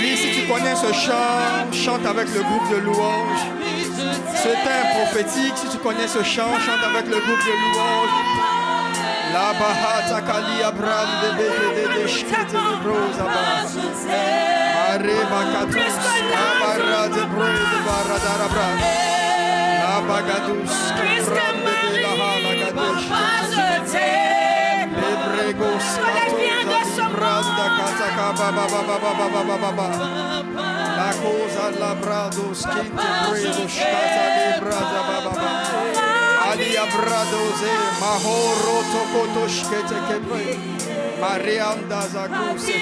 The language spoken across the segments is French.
Oui, si tu connais ce chant, chante avec le groupe de louange. Ce temps prophétique, si tu connais ce chant, chante avec le groupe de louange. La bahata kalia brand de beke de shkete de brozaba. Areba katus kabara de brode de baradara brand. La bagadus brand de la hala gadesh. Lebregos katus branda kataka baba baba baba baba. La cosa la brados kinte bredo shkata de brada baba. Alia bradoze mahoro tokoto shkete kebre Marianda zakuse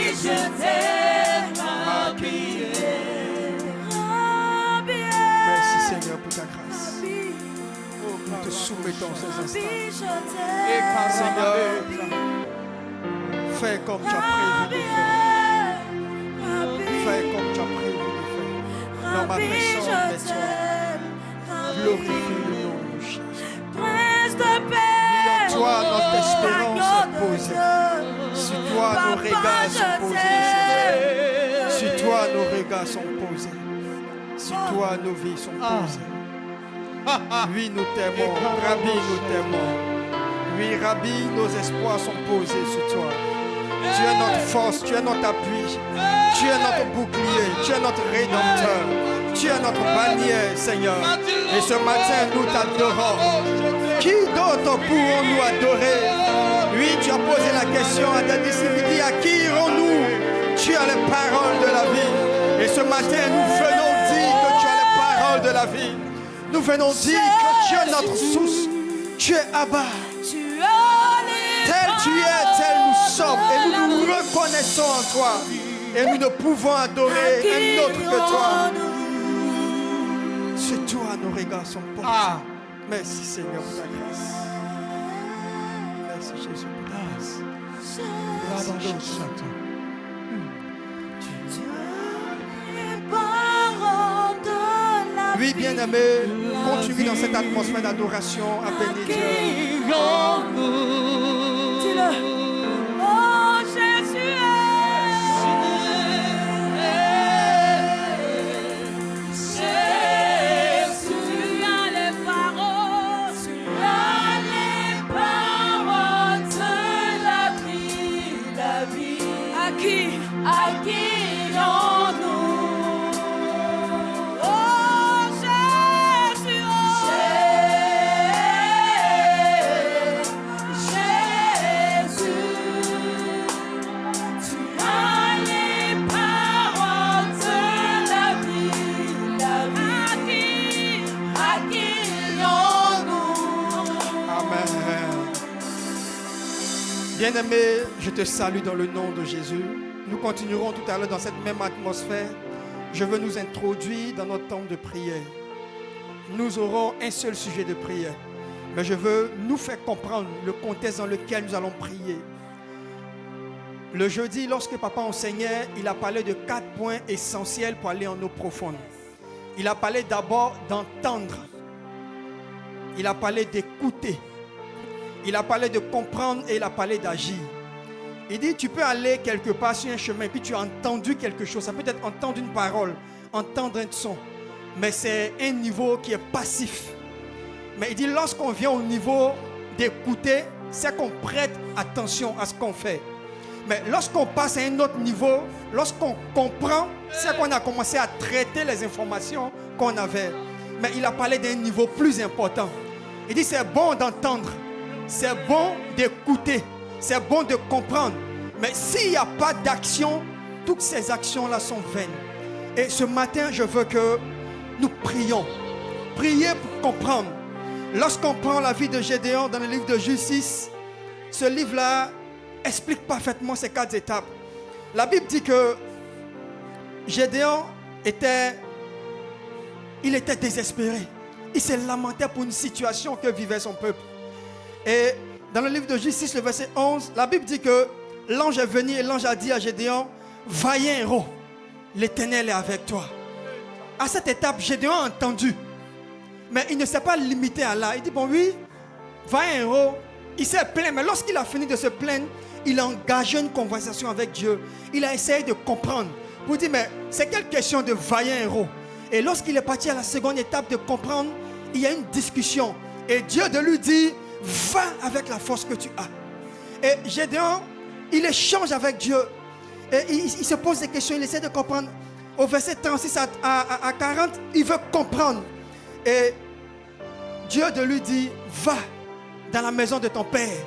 Merci Seigneur pour ta grâce. Nous te soumettons ces instants. Seigneur, fais comme tu as prévu de faire. Fais comme tu as prévu de faire. Dans ma personne, mais toi, glorifie le nom de Jésus. Sur toi, notre espérance est posée. Sur toi, nos regards sont posés. Sur toi, nos regards sont posés. Sur toi, nos vies sont posées. Oui, nous t'aimons. Rabbi, nous t'aimons. Oui, Rabbi, nos espoirs sont posés sur toi. Tu es notre force, tu es notre appui. Tu es notre bouclier, tu es notre rédempteur. Tu es notre bannière, Seigneur. Et ce matin, nous t'adorons. Qui d'autre pourrons-nous adorer? Oui, tu as posé la question à ta disciple. À qui irons-nous? Tu as les paroles de la vie. Et ce matin, nous venons dire que tu as les paroles de la vie. Nous venons dire que tu es notre source. Tu es Abba. Tel tu es, tel nous sommes. Et nous nous reconnaissons en toi. Et nous ne pouvons adorer un autre que toi. C'est toi, nos regards sont posés. Merci Seigneur pour ta grâce. Merci Jésus pour ta grâce. Merci Jésus. Oui, bien-aimé, continue dans cette atmosphère d'adoration à bénir Dieu. Dis-le. Oh Jésus. À qui irons-nous? Oh Jésus, Jésus, tu as les paroles de la vie, à qui irons-nous? Amen. Bien-aimé, je te salue dans le nom de Jésus. Nous continuerons tout à l'heure dans cette même atmosphère. Je veux nous introduire dans notre temps de prière. Nous aurons un seul sujet de prière. Mais je veux nous faire comprendre le contexte dans lequel nous allons prier. Le jeudi, lorsque papa enseignait, il a parlé de 4 points essentiels pour aller en eau profonde. Il a parlé d'abord d'entendre. Il a parlé d'écouter. Il a parlé de comprendre et il a parlé d'agir. Il dit, tu peux aller quelque part sur un chemin, puis tu as entendu quelque chose. Ça peut être entendre une parole, entendre un son. Mais c'est un niveau qui est passif. Mais il dit, lorsqu'on vient au niveau d'écouter, c'est qu'on prête attention à ce qu'on fait. Mais lorsqu'on passe à un autre niveau, lorsqu'on comprend, c'est qu'on a commencé à traiter les informations qu'on avait. Mais il a parlé d'un niveau plus important. Il dit, c'est bon d'entendre, c'est bon d'écouter. C'est bon de comprendre. Mais s'il n'y a pas d'action, toutes ces actions-là sont vaines. Et ce matin, je veux que nous prions. Prier pour comprendre. Lorsqu'on prend la vie de Gédéon dans le livre de Justice, ce livre-là explique parfaitement ces 4 étapes. La Bible dit que Gédéon était désespéré. Il se lamentait pour une situation que vivait son peuple. Et dans le livre de Justice, le verset 11, la Bible dit que l'ange est venu et l'ange a dit à Gédéon, vaillant héros, l'Éternel est avec toi. à cette étape, Gédéon a entendu. Mais il ne s'est pas limité à là. Il dit, bon oui, 20 héros. Il s'est plaint, mais lorsqu'il a fini de se plaindre, il a engagé une conversation avec Dieu. Il a essayé de comprendre. Pour dire, mais c'est quelle question de vaillant héros? Et lorsqu'il est parti à la seconde étape de comprendre, il y a une discussion. Et Dieu de lui dit, va avec la force que tu as. Et Gédéon, il échange avec Dieu. Et il se pose des questions, il essaie de comprendre. Au verset 36 à 40, il veut comprendre. Et Dieu de lui dit, va dans la maison de ton père.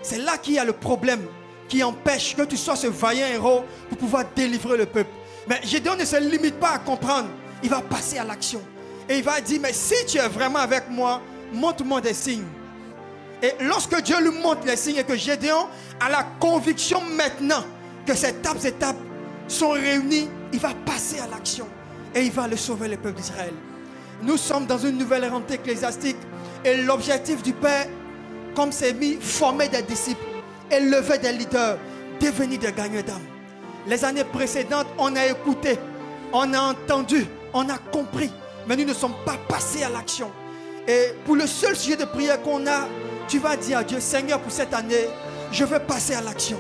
C'est là qu'il y a le problème qui empêche que tu sois ce vaillant héros pour pouvoir délivrer le peuple. Mais Gédéon ne se limite pas à comprendre. Il va passer à l'action. Et il va dire, mais si tu es vraiment avec moi, montre-moi des signes. Et lorsque Dieu lui montre les signes et que Gédéon a la conviction maintenant que ces étapes sont réunies, il va passer à l'action. Et il va le sauver, le peuple d'Israël. Nous sommes dans une nouvelle rentrée ecclésiastique. Et l'objectif du Père, comme c'est mis, former des disciples, élever des leaders, devenir des gagnants d'âme. Les années précédentes, on a écouté, on a entendu, on a compris, mais nous ne sommes pas passés à l'action. Et pour le seul sujet de prière qu'on a, tu vas dire à Dieu, Seigneur, pour cette année, je veux passer à l'action.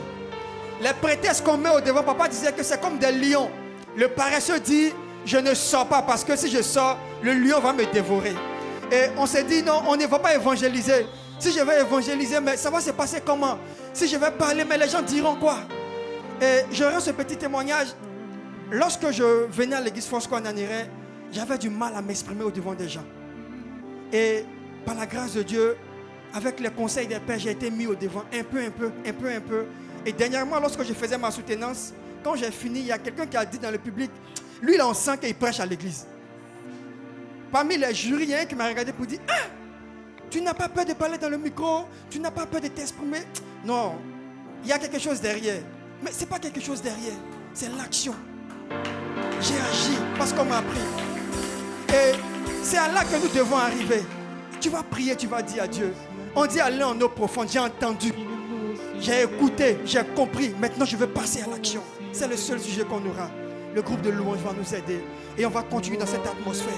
Les prétextes qu'on met au devant, papa disait que c'est comme des lions. Le paresseux dit, je ne sors pas parce que si je sors, le lion va me dévorer. Et on s'est dit, non, on ne va pas évangéliser. Si je vais évangéliser, mais ça va se passer comment? Si je vais parler, mais les gens diront quoi? Et je rends ce petit témoignage. Lorsque je venais à l'église Fosco en Aniré, j'avais du mal à m'exprimer au devant des gens. Et par la grâce de Dieu, avec les conseils des pères, j'ai été mis au devant un peu. Et dernièrement, lorsque je faisais ma soutenance, quand j'ai fini, il y a quelqu'un qui a dit dans le public, lui, il en sent qu'il prêche à l'église. Parmi les jurys, il y a un qui m'a regardé pour dire, ah, tu n'as pas peur de parler dans le micro, tu n'as pas peur de t'exprimer. Non, il y a quelque chose derrière. Mais ce n'est pas quelque chose derrière, c'est l'action. J'ai agi parce qu'on m'a appris. Et c'est à là que nous devons arriver. Tu vas prier, tu vas dire à Dieu. On dit aller en eau profonde, j'ai entendu, j'ai écouté, j'ai compris. Maintenant je veux passer à l'action. C'est le seul sujet qu'on aura. Le groupe de louange va nous aider. Et on va continuer dans cette atmosphère.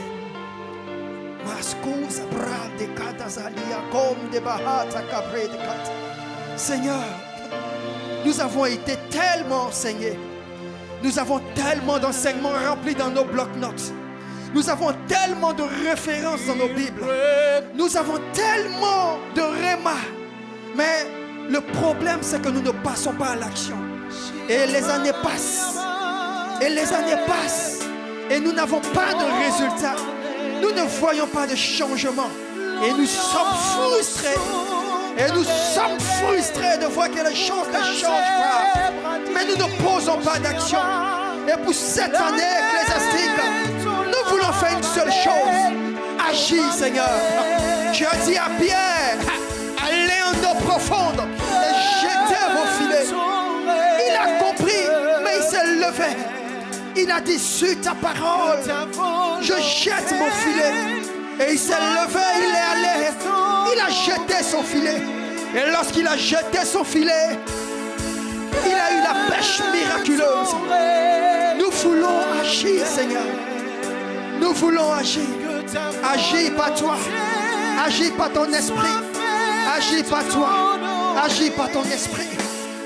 Seigneur, nous avons été tellement enseignés. Nous avons tellement d'enseignements remplis dans nos blocs-notes. Nous avons tellement de références dans nos Bibles. Nous avons tellement de réma. Mais le problème, c'est que nous ne passons pas à l'action. Et les années passent. Et les années passent. Et nous n'avons pas de résultats. Nous ne voyons pas de changement. Et nous sommes frustrés. Et nous sommes frustrés de voir que les choses ne changent pas. Mais nous ne posons pas d'action. Et pour cette année ecclésiastique, nous voulons faire une seule chose. Agis, Seigneur. Tu as dit à Pierre, allez en eau profonde et jetez vos filets. Il a compris, mais il s'est levé. Il a dit, sur ta parole, je jette mon filet. Et il s'est levé, il est allé. Il a jeté son filet. Et lorsqu'il a jeté son filet, il a eu la pêche miraculeuse. Nous voulons agir, Seigneur. Nous voulons agir. Agis par toi. Agis par ton esprit. Agis par toi. Agis par ton esprit.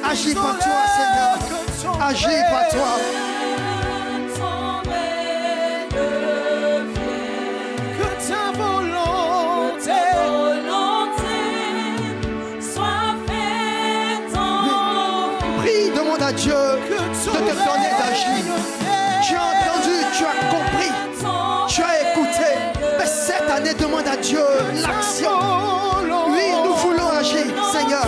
Agis par toi, Seigneur. Agis par toi. À Dieu de te donner d'agir. Tu as entendu, tu as compris, tu as écouté. Mais cette année, demande à Dieu l'action. Oui, nous voulons agir, Seigneur.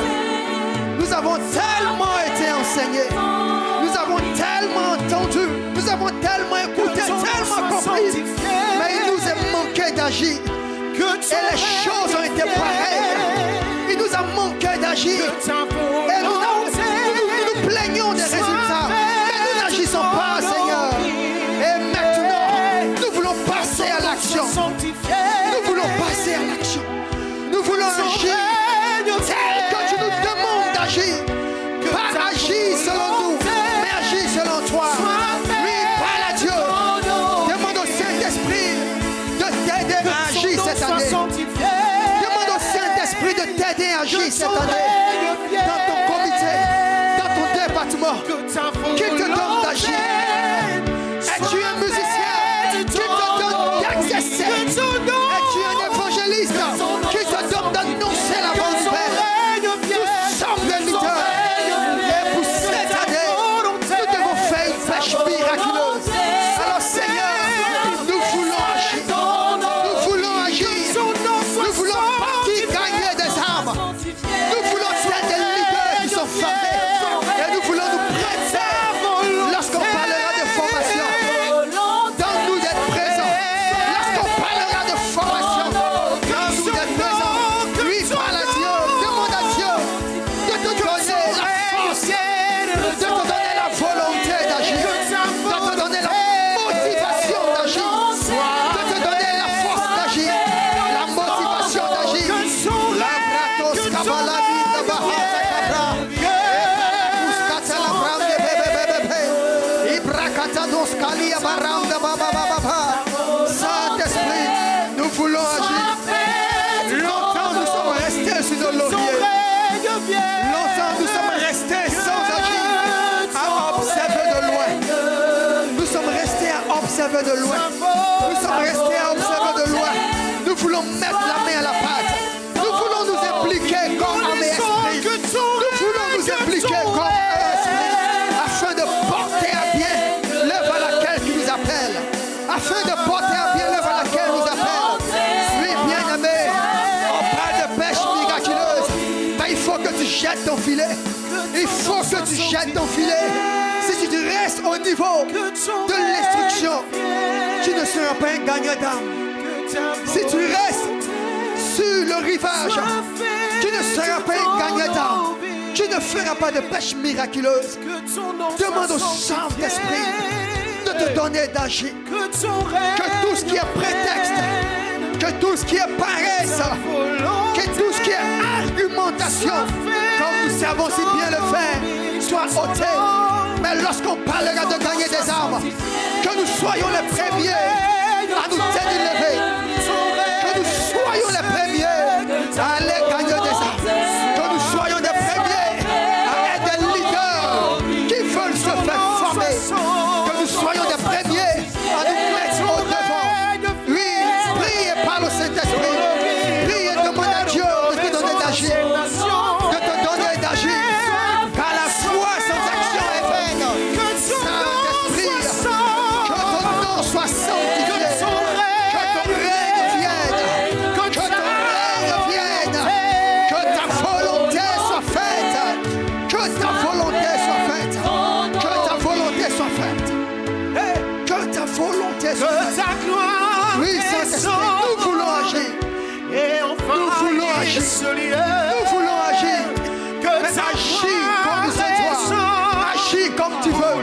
Nous avons tellement été enseignés. Nous avons tellement entendu. Nous avons tellement écouté, tellement compris. Mais il nous est manqué d'agir. Et les choses ont été pareilles. Il nous a manqué d'agir. Et nous plaignons des résultats, mais nous n'agissons pas, Seigneur. Et maintenant, nous voulons passer à l'action. Nous voulons passer à l'action. Nous voulons agir tel que tu nous demandes d'agir. Pas agir selon nous, mais agir selon toi. Oui, parle à Dieu. Demande au Saint-Esprit agir cette année dans ton comité, dans ton département, qui te donne d'agir. Es-tu un musicien qui te donne d'exercer? Es-tu un évangéliste qui te donne d'annoncer la bonne nouvelle? Nous sommes des leaders. Et pour cette année, nous devons faire une pêche miraculeuse. Alors Seigneur, nous voulons agir. Nous voulons agir. Nous voulons partir gagner des âmes. Nous voulons être des leaders qui sont formés. Et nous voulons nous prêter lorsqu'on parlera de formation. Donne-nous d'être présents. Lorsqu'on parlera de formation, donne-nous d'être présents. Lui, parle à Dieu. Demande à Dieu de te donner la force, de te donner la volonté d'agir, de te donner la motivation d'agir, de te donner la force d'agir, la motivation d'agir. La bratos kabaladi de bahasa kabra. Puskata la brande bebe. Ibrakata dos kalia baranda baba. Saint-Esprit, nous voulons agir. Longtemps nous sommes restés sur nos lauriers. Longtemps nous sommes restés sans agir, à observer de loin. Nous sommes restés à observer de loin. Nous sommes restés à observer de loin. Nous voulons mettre la main à la pâte. Nous voulons nous impliquer comme âme et esprit. Nous voulons nous impliquer comme âme et esprit afin de porter à bien l'œuvre à laquelle tu nous appelles. Afin de porter à bien l'œuvre à laquelle nous appelle. Oui, bien-aimé, on parle de pêche miraculeuse. Mais il faut que tu jettes ton filet. Il faut que tu jettes ton filet. Si tu restes au niveau de l'instruction, tu ne seras pas un gagnant d'âme. Si tu restes sur le rivage, tu ne seras pas un gagnant d'âme. Tu ne feras pas de pêche miraculeuse. Demande au Saint-Esprit de te donner d'agir. Que tout ce qui est prétexte, que tout ce qui est paresse, que tout ce qui est argumentation, comme nous savons si bien le faire, soit ôté. Mais lorsqu'on parlera de gagner des âmes, que nous soyons les premiers à nous tenir levés, que nous soyons les premiers à aller gagner des âmes, que nous soyons les premiers à être des leaders qui veulent se faire former, que nous soyons les premiers à nous mettre au devant. Oui, prie et parle au Saint-Esprit. Prie et demande à Dieu de te donner d'agir, de te donner d'agir, car la foi sans action est vaine. Saint-Esprit, que ton nom soit sanctifié, que ton règne vienne, que ton règne vienne, que ta volonté soit faite, que ta volonté soit faite, que ta volonté soit faite, que ta volonté soit faite. Oui, Saint-Esprit, nous voulons agir. Nous voulons agir. Nous voulons agir. Mais agis comme nous se doit. Agis comme tu veux.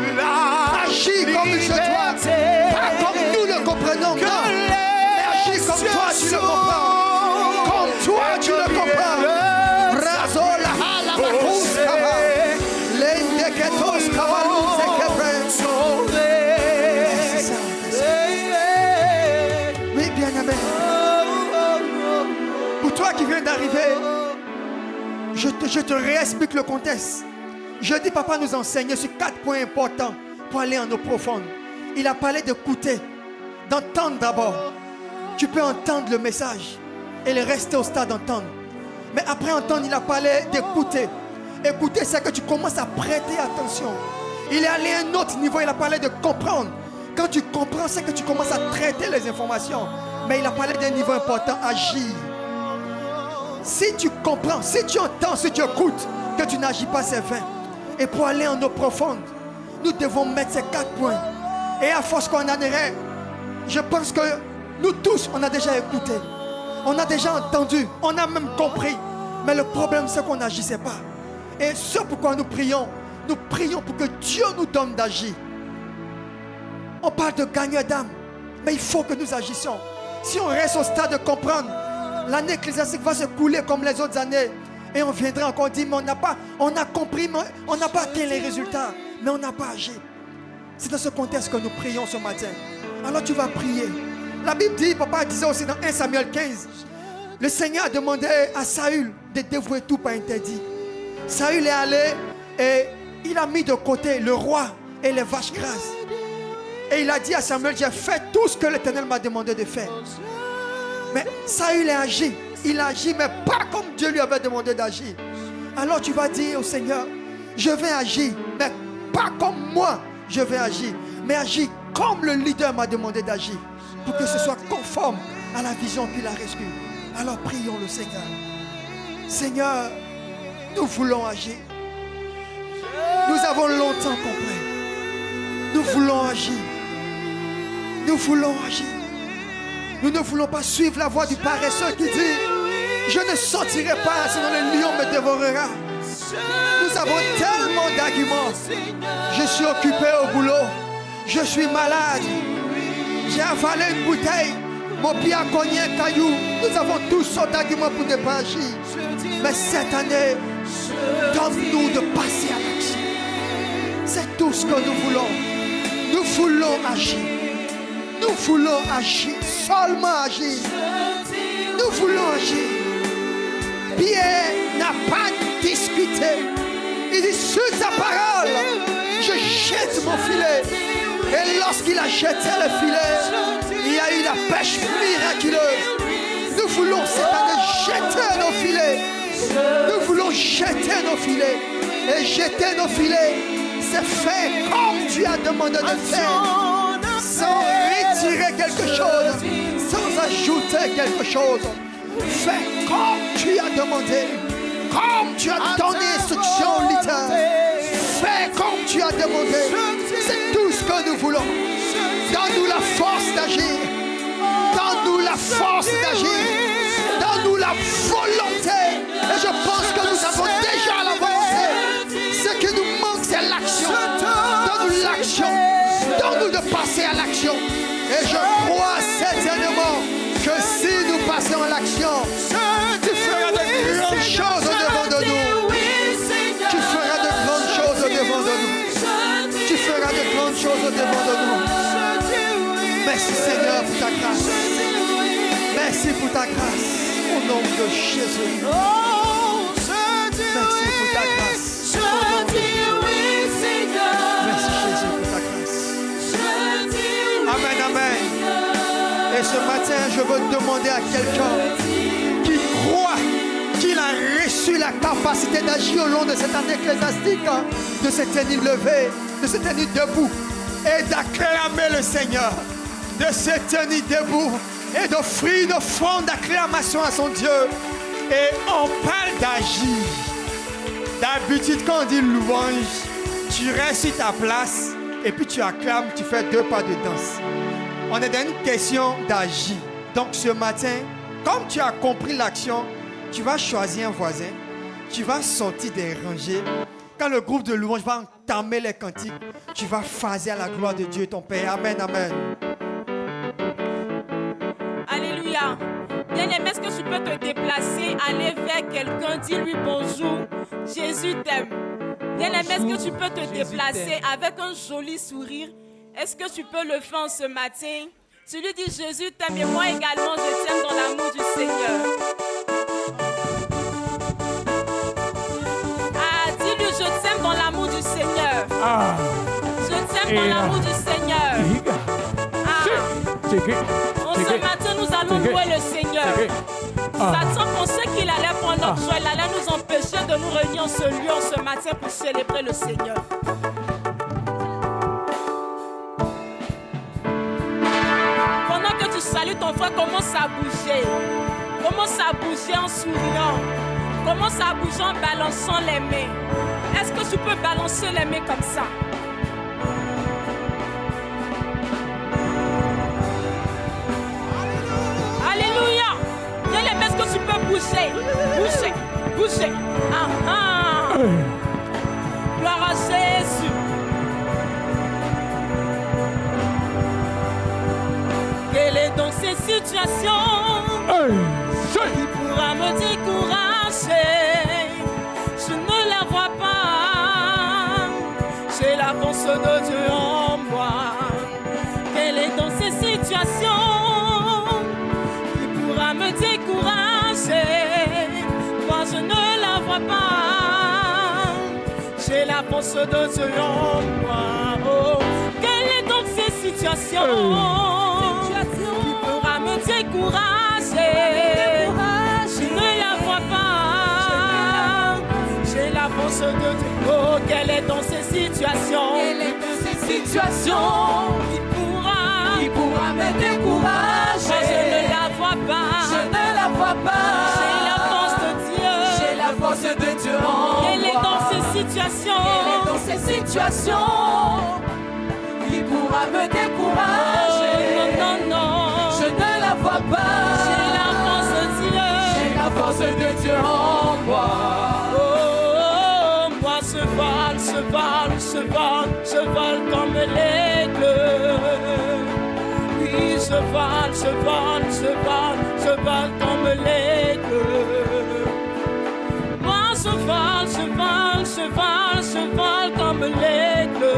Agis comme il se doit. Pas comme nous le comprenons. Non. Mais agis comme toi tu le comprends. Comme toi tu le comprends. Brazola hala bakus kaba. Lende ketos kabalus ekebre. Oui, bien-aimé. Pour toi qui viens d'arriver, je te réexplique le contexte. Je dis, papa nous enseigne sur 4 points importants pour aller en eau profonde. Il a parlé d'écouter, d'entendre d'abord. Tu peux entendre le message et le rester au stade d'entendre. Mais après entendre, il a parlé d'écouter. Écouter, c'est que tu commences à prêter attention. Il est allé à un autre niveau, il a parlé de comprendre. Quand tu comprends, c'est que tu commences à traiter les informations. Mais il a parlé d'un niveau important, agir. Si tu comprends, si tu entends, si tu écoutes, que tu n'agis pas, c'est vain. Et pour aller en eau profonde, nous devons mettre ces 4 points. Et à force qu'on en irait, je pense que nous tous, on a déjà écouté. On a déjà entendu. On a même compris. Mais le problème, c'est qu'on n'agissait pas. Et ce pourquoi nous prions pour que Dieu nous donne d'agir. On parle de gagner d'âme. Mais il faut que nous agissions. Si on reste au stade de comprendre, l'année ecclésiastique va se couler comme les autres années. Et on viendra encore dire, mais on a compris, mais on n'a pas atteint les résultats. Mais on n'a pas agi. C'est dans ce contexte que nous prions ce matin. Alors tu vas prier. La Bible dit, papa disait aussi dans 1 Samuel 15, Le Seigneur a demandé à Saül de dévouer tout par interdit. Saül est allé et il a mis de côté le roi et les vaches grasses. Et il a dit à Samuel, j'ai fait tout ce que l'Éternel m'a demandé de faire. Mais Saül a agi. Il a agi, mais pas comme Dieu lui avait demandé d'agir. Alors tu vas dire au Seigneur, je vais agir, mais pas comme moi je vais agir, mais agir comme le leader m'a demandé d'agir, pour que ce soit conforme à la vision qu'il a reçue. Alors prions le Seigneur. Seigneur, nous voulons agir. Nous avons longtemps compris. Nous voulons agir. Nous voulons agir. Nous ne voulons pas suivre la voie du paresseux qui dit, je ne sortirai pas, sinon le lion me dévorera. Nous avons tellement d'arguments. Je suis occupé au boulot. Je suis malade. J'ai avalé une bouteille. Mon pied a cogné un caillou. Nous avons toutes sortes d'arguments pour ne pas agir. Mais cette année, donne-nous de passer à l'action. C'est tout ce que nous voulons. Nous voulons agir. Nous voulons agir. Seulement agir. Nous voulons agir. Pierre n'a pas discuté. Il dit, sur ta parole, je jette mon filet. Et lorsqu'il a jeté le filet, il y a eu la pêche miraculeuse. Nous voulons cette année jeter nos filets. Nous voulons jeter nos filets. Et jeter nos filets, c'est faire comme tu as demandé de faire. Sans retirer quelque chose, sans ajouter quelque chose. Fais comme tu as demandé, comme tu as donné instruction au leader. Fais comme tu as demandé. C'est tout ce que nous voulons. Donne-nous la force d'agir. Donne-nous la force d'agir. Donne-nous la volonté. Et je pense que nous avons déjà la volonté. Ce qui nous manque, c'est l'action. Donne-nous l'action. Donne-nous de passer à l'action. Et je crois certainement que si nous passons à l'action, tu feras de grandes choses au-devant de nous. Tu feras de grandes choses au-devant de nous. Tu feras de grandes choses au-devant de nous. Merci Seigneur pour ta grâce. Merci pour ta grâce. Au nom de Jésus. Merci pour ta grâce. Au nom de Jésus. Merci Jésus pour ta grâce. Amen, amen. Et ce matin, je veux demander à quelqu'un qui croit qu'il a reçu la capacité d'agir au long de cette année ecclésiastique, de se tenir levé, de se tenir debout et d'acclamer le Seigneur, de se tenir debout et d'offrir une offrande d'acclamation à son Dieu. Et on parle d'agir. D'habitude, quand on dit louange, tu restes sur ta place et puis tu acclames, tu fais 2 pas de danse. On est dans une question d'agir. Donc ce matin, comme tu as compris l'action, tu vas choisir un voisin, tu vas sortir des rangées. Quand le groupe de louange va entamer les cantiques, tu vas phaser à la gloire de Dieu ton Père. Amen, amen. Alléluia. Bien-aimé, est-ce que tu peux te déplacer, aller vers quelqu'un, dis-lui bonjour, Jésus t'aime. Bien-aimé, est-ce que tu peux te déplacer avec un joli sourire? Est-ce que tu peux le faire ce matin? Tu lui dis Jésus t'aime et moi également je t'aime dans l'amour du Seigneur. Ah, dis-lui je t'aime dans l'amour du Seigneur. Ah. Je t'aime dans l'amour du Seigneur. Ah. En ce matin nous allons louer le Seigneur. Satan pensait qu'il allait prendre notre joie, il allait nous empêcher de nous réunir en ce lieu en ce matin pour célébrer le Seigneur. Salut ton frère, commence à bouger. Commence à bouger en souriant. Commence à bouger en balançant les mains. Est-ce que tu peux balancer les mains comme ça? Alléluia. Bien-aimé, est-ce que tu peux bouger? Bouger, bouger. Ah, ah. Gloire à Jésus. Quelle est donc cette situation qui pourra me décourager? Je ne la vois pas. J'ai la force de Dieu en moi. Quelle est donc cette situation qui pourra me décourager? force de Dieu en moi. Oh, quelle est donc cette situation qui pourra me décourager? Je ne la vois pas. J'ai la force de Dieu. Oh, quelle est donc cette situation? Quelle est donc cette situation qui pourra me décourager? Moi, je ne la vois pas. Je ne la vois pas. J'ai la force de Dieu. J'ai la force de Dieu en moi. Quelle est dans ces situations? Quelle est dans ces situations qui pourra me décourager? Oh, non, non, non. Je ne la vois pas. J'ai la force de Dieu. J'ai la force de Dieu en moi. Oh, moi je vole comme l'aigle. Oui, je vole comme l'aigle. Moi je vole comme l'aigle.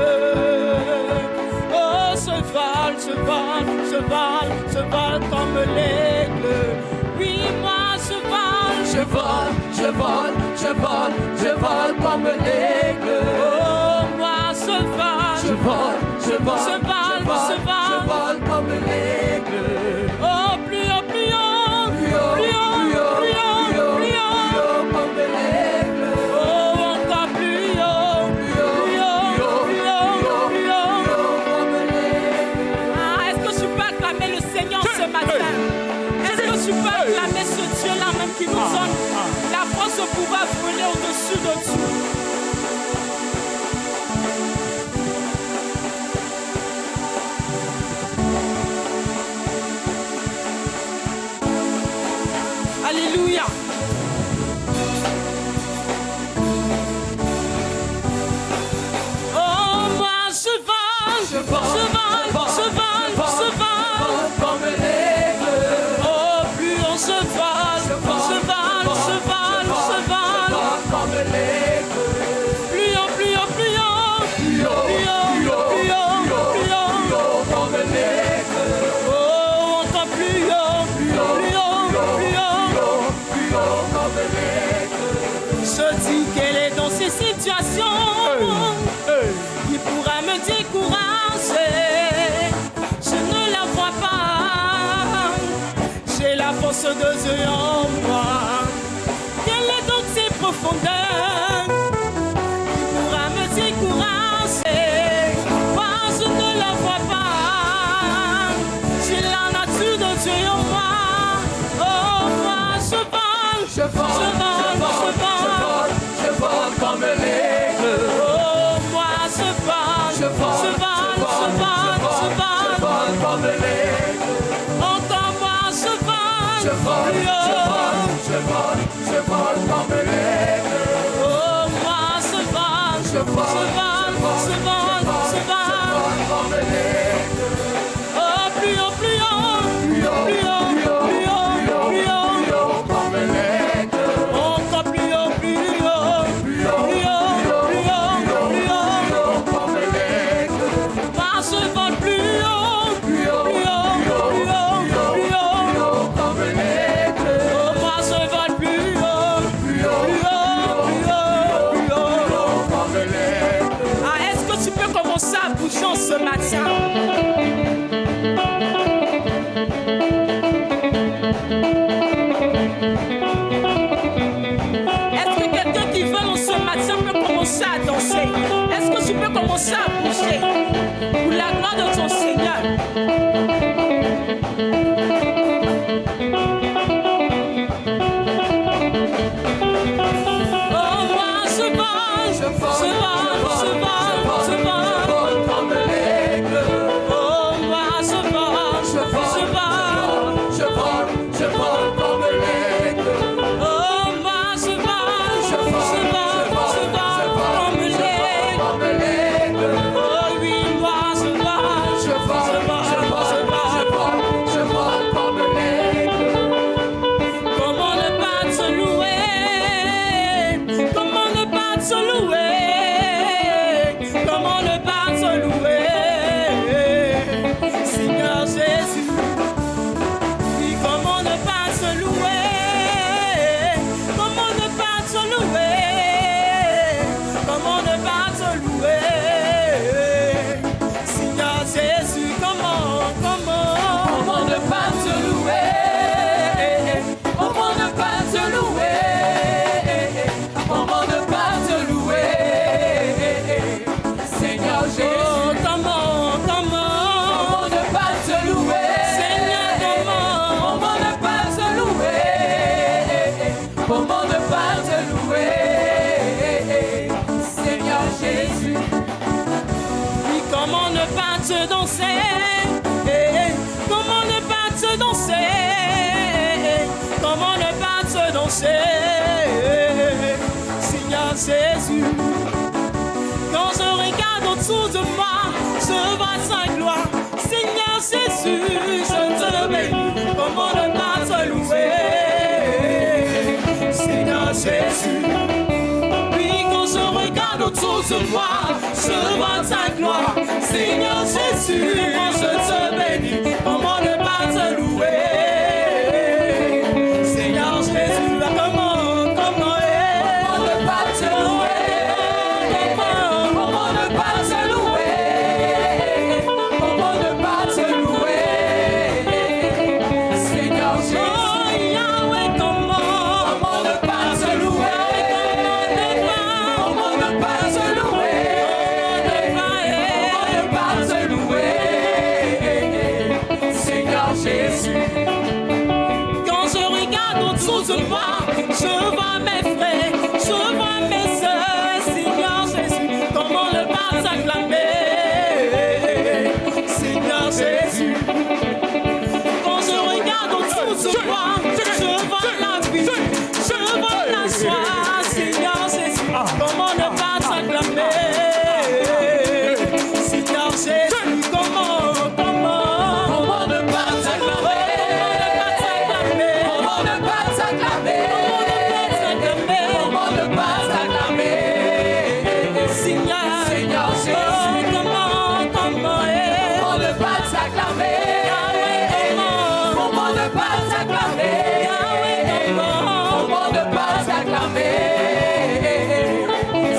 Oh, je vole comme l'aigle. Oui, moi je vole comme l'aigle. Oh, moi je vole comme l'aigle. Oh, plus haut, plus haut, plus haut, comme l'aigle. oh, encore plus haut, comme l'aigle. Ah, est-ce que tu peux acclamer le Seigneur ce matin? Est-ce que tu peux acclamer ce Dieu-là même qui nous donne la force de pouvoir voler au-dessus de tout? Alléluia. Oh, moi je vole comme l'aigle. Oh, plus on se vole comme l'aigle. plus haut, comme l'aigle. oh, encore plus haut, comme l'aigle. Je dis qu'elle est dans ces situations qui pourra me décourager. Je ne la vois pas. J'ai la force de Dieu en moi. Quelle est donc ces profondeurs qui pourra me décourager? Moi, je ne la vois pas. J'ai la nature de Dieu en moi. Oh, moi, je vole comme l'aigle. Oh, moi, je vole comme l'aigle. Encore moi, je vole comme l'aigle. Oh, moi, je vole comme l'aigle. Oh, plus haut, comme l'aigle. encore plus haut, comme l'aigle. moi, je vole plus haut, comme l'aigle. oh, moi, je vole plus haut, comme l'aigle. Ah, est-ce que tu peux commencer à bouger ce matin? Est-ce que quelqu'un qui veut en ce matin peut commencer à danser? Est-ce que tu peux commencer à bouger pour la gloire de ton Seigneur? Oh, moi je vole comme l'aigle. Oh, moi je vole comme l'aigle. Oh, moi je vole comme l'aigle. Comme l'aigle. Oh, oui, moi je vole louer. Seigneur Jésus, comment ne pas te louer? Comment ne pas te louer? Comment ne pas te louer? Seigneur Jésus. Oh, comment ne pas te louer? Seigneur, comment ne pas te louer? Comment ne pas te louer? Seigneur Jésus. Oui, comment ne pas te danser? Comment ne pas te danser? Comment ne pas te danser? Seigneur Jésus. Quand je regarde autour de moi, je vois sa gloire. Seigneur Jésus, je te bénis. Comment ne pas te louer? Seigneur Jésus. Oui, quand je regarde autour de moi, je vois ta gloire. Seigneur Jésus, quand je te bénis, comment ne pas te louer? Seigneur Jésus, comment ne pas te louer? Comment ne pas te louer? Comment ne pas te louer? Seigneur Jésus. Oh Yahweh, comment ne pas te louer? Comment ne pas te louer? Comment ne pas te louer? Seigneur Jésus. Quand je regarde autour de moi, je vois mes frères, je vois mes soeurs. Seigneur Jésus, comment ne pas t'acclamer? Seigneur Jésus. Quand je regarde autour de moi, je vois la vie, je vois la joie. Seigneur Jésus, comment ne pas t'acclamer? Seigneur Jésus, comment ne pas t'acclamer? Comment ne pas t'acclamer? Comment ne pas t'acclamer? Seigneur Jésus, comment Comment ne pas t'acclamer? Comment ne pas t'acclamer? Comment ne pas t'acclamer?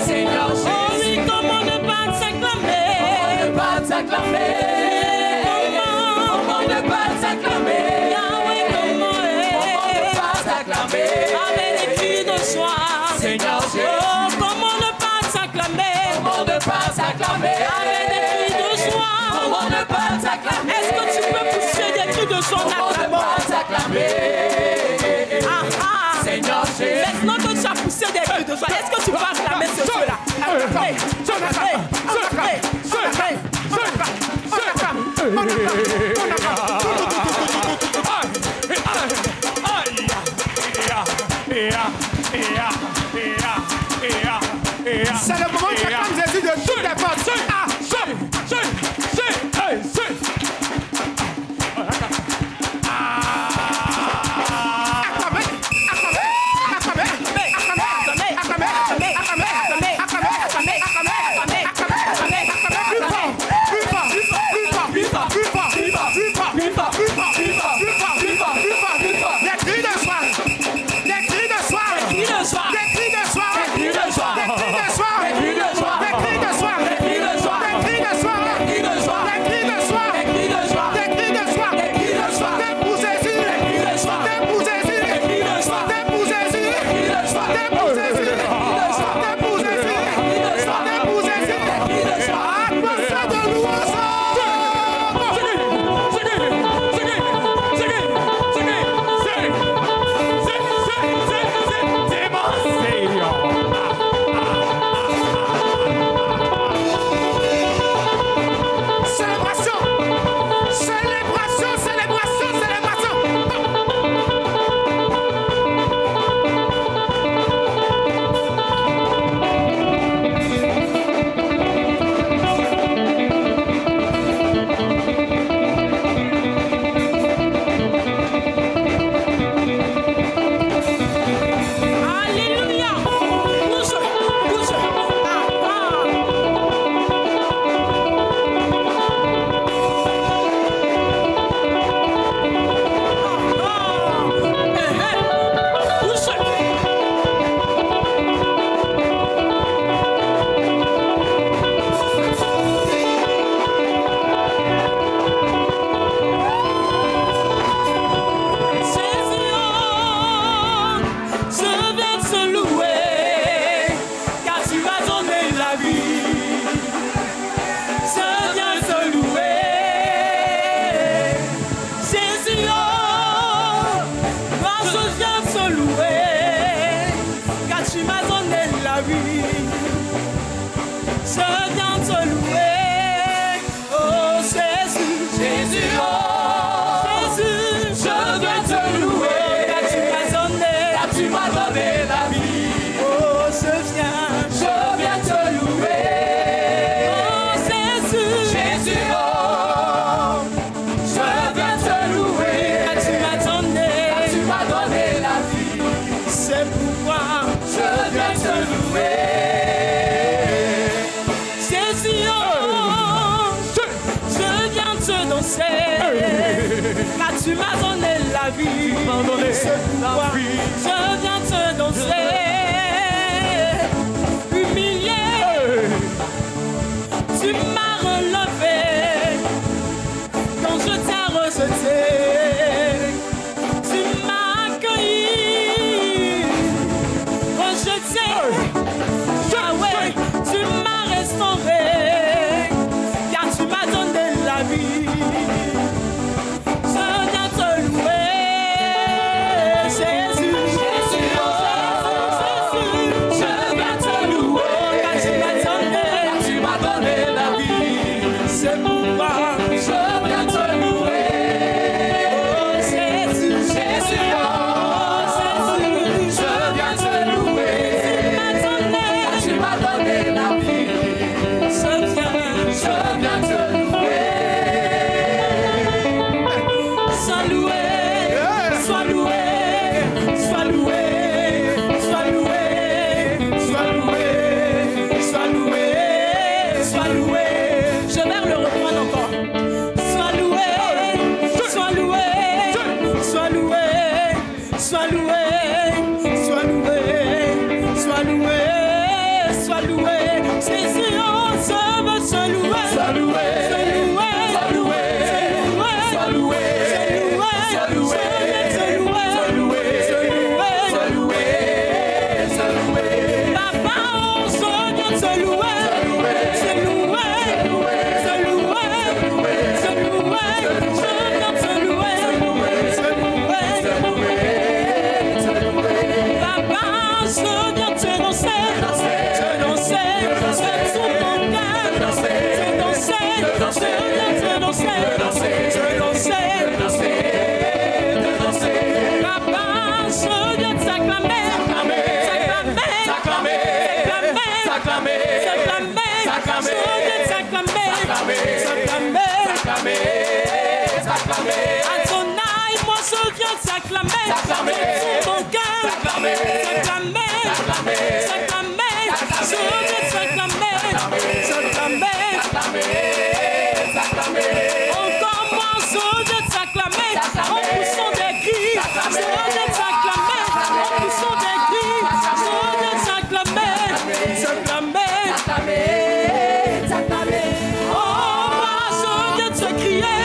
Seigneur Jésus. comment ne pas t'acclamer? Comment ne pas t'acclamer? Comment ne pas t'acclamer? Comment ne pas t'acclamer? Avec des cris de joie. Seigneur Jésus. Oh, comment ne pas t'acclamer? Comment ne pas t'acclamer? Avec des cris de joie. Comment ne pas t'acclamer? Est-ce que tu peux pousser des cris de joie en Comment ne acclamant? pas t'acclamer? Seigneur Jésus. Maintenant que tu as poussé des cris de joie, est-ce que tu peux acclamer ce Dieu-là? Acclamer. C'est le moment où tu acclames Jésus de toutes les forces. Des cris de joie. je viens te louer. Oh Jésus, Jésus, oh, Jésus, je viens te louer. car tu m'as donné, Car tu m'as donné la vie. oh je viens te louer. oh Jésus, Jésus, oh, je viens te louer. car tu m'as Car donné, tu m'as donné la vie. c'est pourquoi Je viens te louer. Jésus, oh, je viens te danser, car tu m'as donné la vie, c'est pourquoi je viens te danser, humilié, tu m'as relevé, quand je t'ai rejeté, tu m'as accueilli, rejeté, Yahweh, tu m'as restauré, car tu m'as donné la vie. Je viens te louer, Jésus, Jésus, oh, je viens te louer. car tu m'as donné, Car tu m'as donné la vie. c'est pourquoi, Je viens te louer. oh Jésus, Jésus, oh, Jésus, je viens te louer. Car tu m'as donné la vie. je viens te louer. Sois loué, sois loué, sois loué, sois loué, sois loué, sois loué, sois loué. Je vais le reprendre encore. Sois loué, sois loué, sois loué, sois loué, sois loué, sois loué, sois loué. Jésus, oh, je veux te louer. Sois loué. Te louer. Sois loué. Sois loué. Sois loué. Sois loué. Sois loué. Sois loué. Papa, on se vient te louer. Te louer. Te louer. Te louer. Je viens te louer. Te louer. Papa, je viens te danser. Te danser. Je tourne mon cœur. Te danser. Je viens te danser. Te danser. Papa, je viens t'acclamer. T'acclamer. Adonai, moi je viens t'acclamer. Tout mon cœur. T'acclamer. Je viens t'acclamer. Encore moi je viens t'acclamer. En poussant des cris. Je viens t'acclamer. En poussant des cris. Je viens t'acclamer. Oh, moi je viens te crier.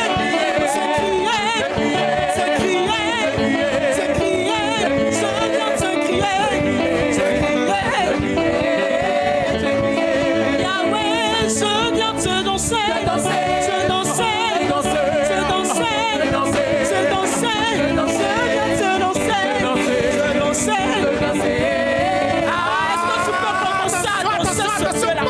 Yahweh, je viens te danser. Est-ce que tu peux commencer à danser ce feu-là?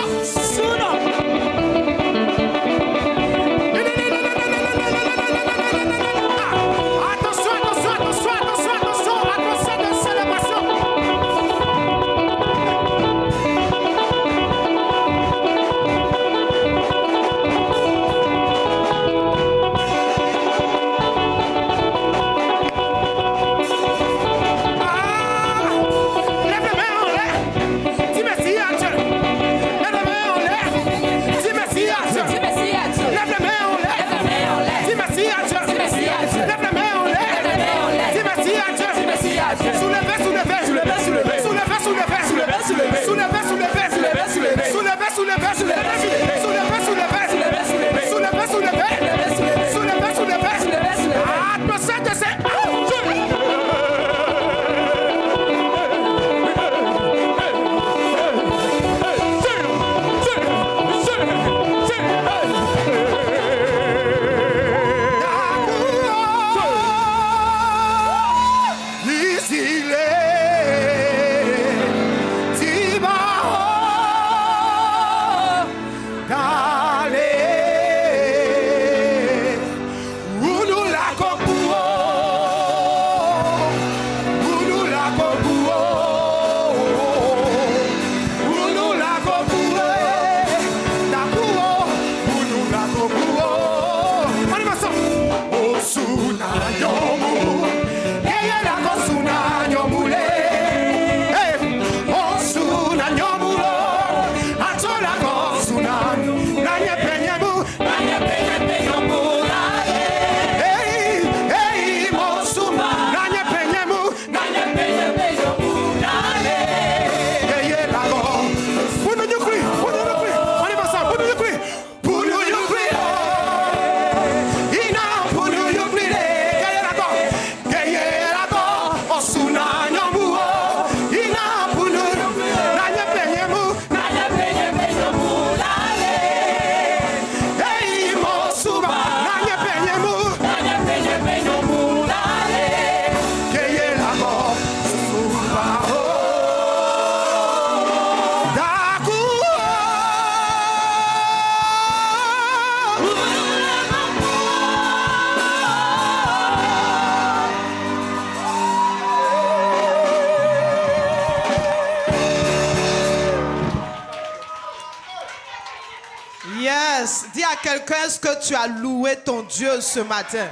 Yes, dis à quelqu'un, est-ce que tu as loué ton Dieu ce matin?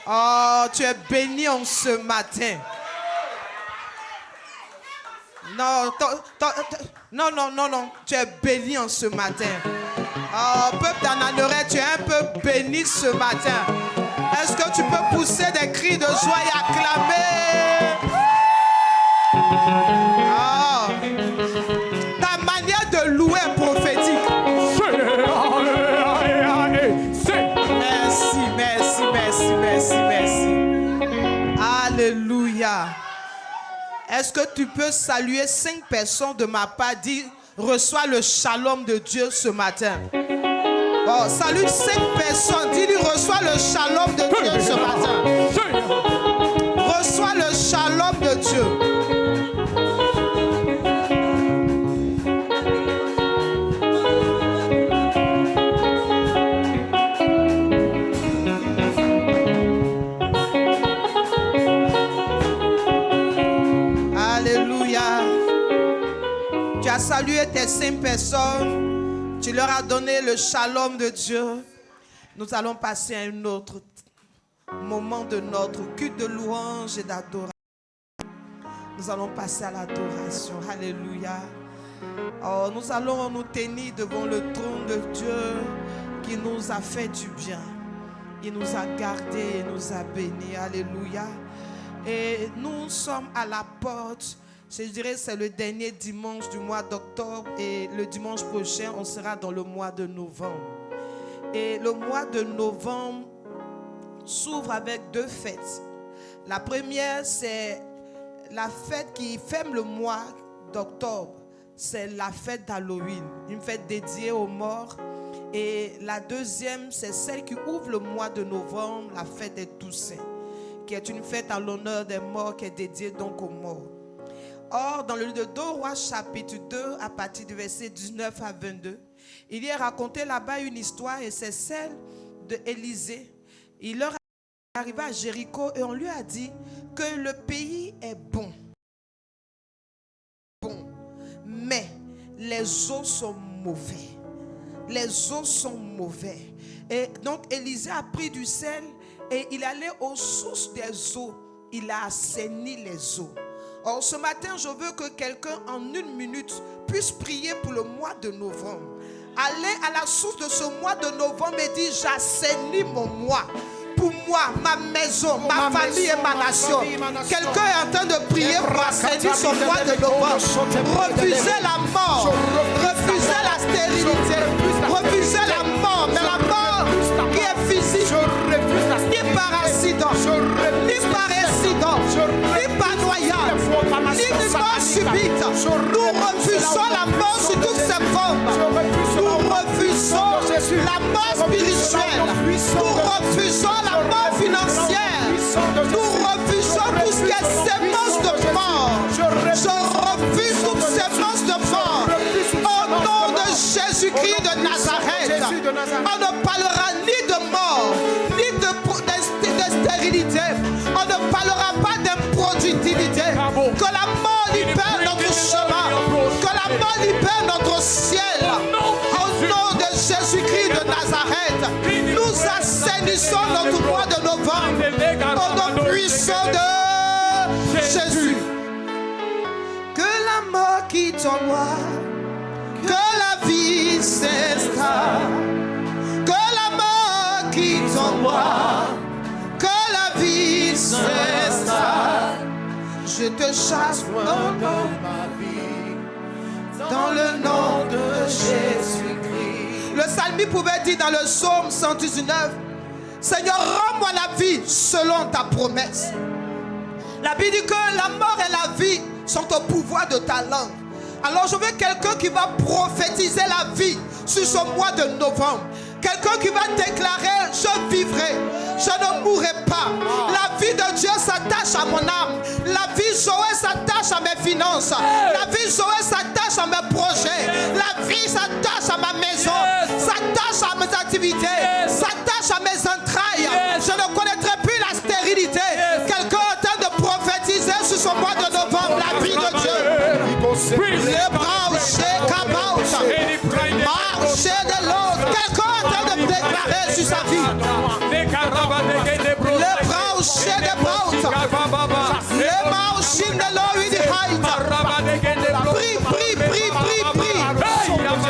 Oh, tu es béni en ce matin. Non, non, tu es béni en ce matin. Oh, peuple d'Ananéret, tu es un peu béni ce matin. Est-ce que tu peux pousser des cris de joie et acclamer? Oh. Ta manière de louer est prophétique. Merci. Alléluia. Est-ce que tu peux saluer 5 personnes de ma part? Dis, reçois le shalom de Dieu ce matin. Oh, salue 5 personnes. Dis-lui, reçois le shalom de Dieu ce matin. Reçois le shalom de Dieu. Saluer tes 5 personnes, tu leur as donné le shalom de Dieu. Nous allons passer à un autre moment de notre culte de louange et d'adoration. Nous allons passer à l'adoration. Alléluia. Oh, nous allons nous tenir devant le trône de Dieu qui nous a fait du bien. Il nous a gardés et nous a bénis. Alléluia. Et nous sommes à la porte. Je dirais c'est le dernier dimanche du mois d'octobre et le dimanche prochain, on sera dans le mois de novembre. Et le mois de novembre s'ouvre avec 2 fêtes. La première, c'est la fête qui ferme le mois d'octobre. C'est la fête d'Halloween, une fête dédiée aux morts. Et la deuxième, c'est celle qui ouvre le mois de novembre, la fête des Toussaints, qui est une fête en l'honneur des morts, qui est dédiée donc aux morts. Or, dans le livre de 2 Rois, chapitre 2, à partir du verset 19 à 22, il y a raconté là-bas une histoire et c'est celle d'Élisée. Il leur est arrivé à Jéricho et on lui a dit que le pays est bon. Mais les eaux sont mauvais. Les eaux sont mauvais. Et donc, Élisée a pris du sel et il allait aux sources des eaux. Il a assaini les eaux. Or, ce matin, je veux que quelqu'un en 1 minute puisse prier pour le mois de novembre. Allez à la source de ce mois de novembre et dire, j'assainis mon mois. Pour moi, ma maison, ma famille et ma nation. Quelqu'un est en train de prier pour assainir son mois de novembre. Refusez la mort. Refusez la stérilité. Refusez la mort. Mais la mort qui est physique, ni par accident, ni par incident, ni par noyade, ni mort subite. Nous refusons la mort sous toutes ses formes. Nous refusons la mort spirituelle. Nous refusons la mort financière. Nous refusons tout ce qui est sémence de mort. Je refuse toute sémence de mort. Au nom de Jésus-Christ de Nazareth, on ne parlera ni de mort, ni de stérilité. On ne parlera pas d'improductivité. Que la mort libère notre chemin. Que la mort libère notre ciel. Au nom de Jésus-Christ de Nazareth, nous assainissons notre mois de novembre. Au nom puissant de Jésus. Que la mort quitte en moi. Que la vie s'installe. Que la mort quitte en moi. Que la vie s'installe. Je te chasse loin de ma vie. Dans le nom de Jésus-Christ. Le psalmiste pouvait dire dans le psaume 119, Seigneur, rends-moi la vie selon ta promesse. La Bible dit que la mort et la vie sont au pouvoir de ta langue. Alors je veux quelqu'un qui va prophétiser la vie sur ce mois de novembre. Quelqu'un qui va déclarer, je vivrai, je ne mourrai pas. La vie de Dieu s'attache à mon âme. La vie Zoé s'attache à mes finances. La vie Zoé s'attache à mes projets. La vie s'attache à ma maison. S'attache à mes activités. S'attache à mes entrailles. Je ne connaîtrai plus la stérilité. Quelqu'un est en train de prophétiser sur ce mois de novembre la vie de Dieu. Les bras, marché de l'autre. Quelqu'un est en train de déclarer sur sa vie. Le bras au chien de Braut. Le bras au chien de l'Oïd Haïta. Prie, prie, prie, prie, prie.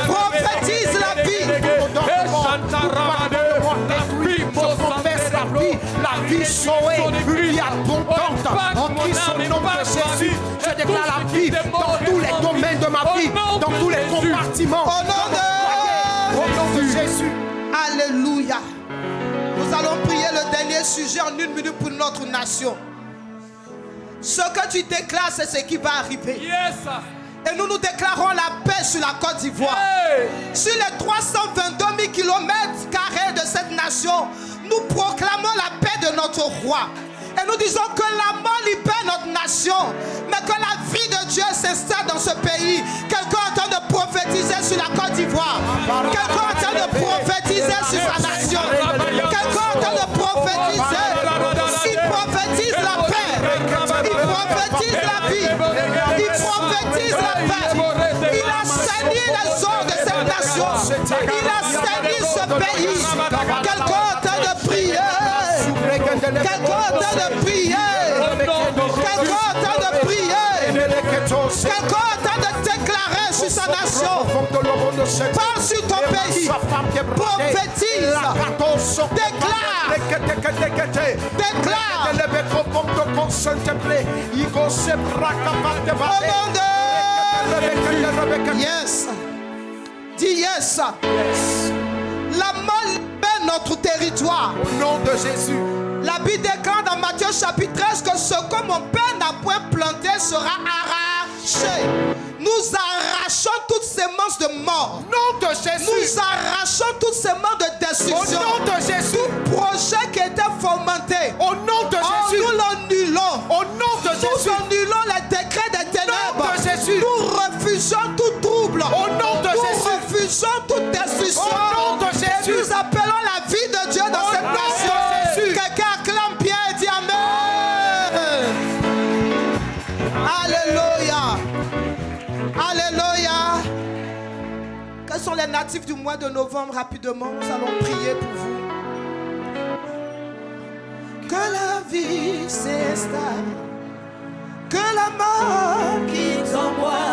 Prophétise la vie. La vie sauée, vie abondante en qui son nom de Jésus. Je déclare la vie dans tous les domaines de ma vie, dans tous les compartiments. Au nom de Jésus. Alléluia. Nous allons prier le dernier sujet en 1 minute pour notre nation. Ce que tu déclares, c'est ce qui va arriver. Et nous déclarons la paix sur la Côte d'Ivoire. Sur les 322 000 km² de cette nation, nous proclamons la paix de notre roi. Et nous disons que la mort libère notre nation, mais que la vie de Dieu s'installe dans ce pays. Quelqu'un est en train de prophétiser sur la Côte d'Ivoire. Quelqu'un est en train de prophétiser sur sa nation. Quelqu'un est en train de prophétiser. Il prophétise la paix. Il prophétise la vie. Il prophétise la paix. Il a saigné les eaux de cette nation. Il a saigné ce pays. Quelqu'un est en train de prier. Quelqu'un est en train de prier. Quelqu'un est en train de prier. Quelqu'un est en train de déclarer sur sa nation. Parle sur ton pays. Prophétise. Déclare. Déclare. Yes. Dis yes. La mort libère notre territoire. Au nom de Jésus. La Bible déclare dans Matthieu chapitre 13 que ce que mon père n'a point planté sera arraché. Nous arrachons toute sémence de mort. Au nom de Jésus. Nous arrachons toute sémence de destruction. Au nom de Jésus. Tout projet qui était fomenté. Au nom de Jésus. Nous l'annulons. Au nom de Jésus. Nous annulons les décrets des ténèbres. Au nom de Jésus. Nous refusons tout trouble. Au nom de Jésus. Nous refusons toute destruction. Au nom de Jésus. Et nous appelons la vie de Dieu dans cette nation. Quelqu'un acclame bien et dit Amen. Alléluia. Alléluia. Quels sont les natifs du mois de novembre? Rapidement, nous allons prier pour vous. Que la vie s'installe, que la mort quitte en moi,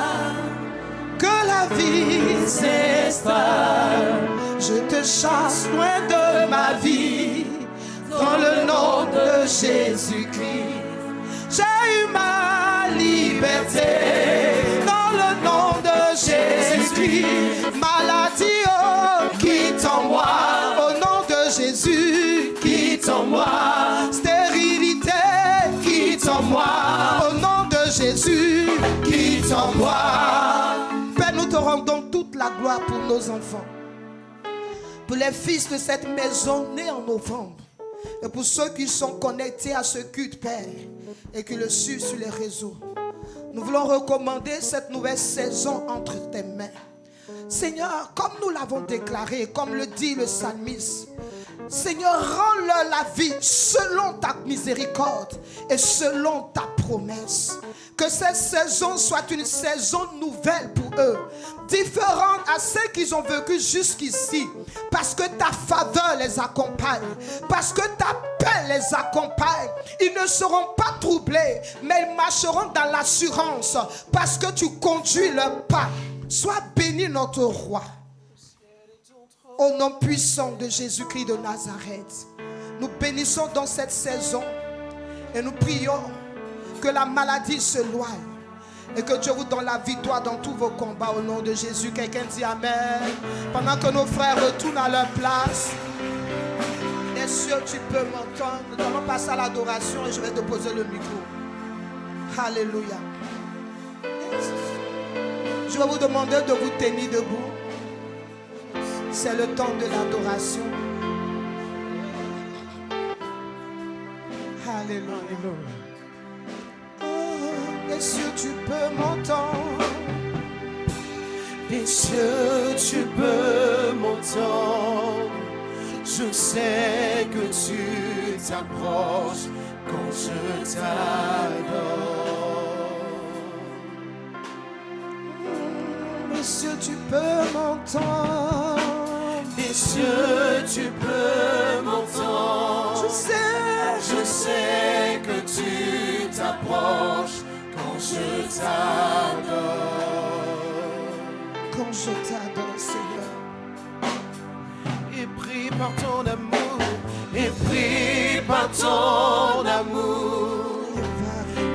que la vie s'installe. Je te chasse loin de ma vie, dans le nom de Jésus-Christ. J'ai eu ma liberté, dans le nom de Jésus-Christ. Maladie, oh, quitte en moi, au nom de Jésus, quitte en moi. Stérilité, quitte en moi, au nom de Jésus, quitte en moi. Père, nous te rendons toute la gloire pour nos enfants, pour les fils de cette maison nés en novembre, et pour ceux qui sont connectés à ce culte, Père, et qui le suivent sur les réseaux. Nous voulons recommander cette nouvelle saison entre tes mains. Seigneur, comme nous l'avons déclaré, comme le dit le psalmiste, Seigneur, rends-leur la vie selon ta miséricorde et selon ta promesse. Que cette saison soit une saison nouvelle pour eux, différente à celle qu'ils ont vécue jusqu'ici, parce que ta faveur les accompagne, parce que ta paix les accompagne. Ils ne seront pas troublés, mais ils marcheront dans l'assurance, parce que tu conduis leurs pas. Sois béni notre roi. Au nom puissant de Jésus-Christ de Nazareth, nous bénissons dans cette saison et nous prions que la maladie s'éloigne et que Dieu vous donne la victoire dans tous vos combats au nom de Jésus. Quelqu'un dit Amen. Pendant que nos frères retournent à leur place, bien sûr tu peux m'entendre. Nous allons passer à l'adoration et je vais te poser le micro. Alléluia. Je vais vous demander de vous tenir debout. C'est le temps de l'adoration. Alléluia. Oh, bien sûr, tu peux m'entendre. Bien sûr, tu peux m'entendre. Je sais que tu t'approches quand je t'adore. Bien sûr, tu peux m'entendre. Mes cieux, tu peux m'entendre. Je sais que tu t'approches quand je t'adore. Quand je t'adore, Seigneur. Et pris par ton amour, et pris par ton amour,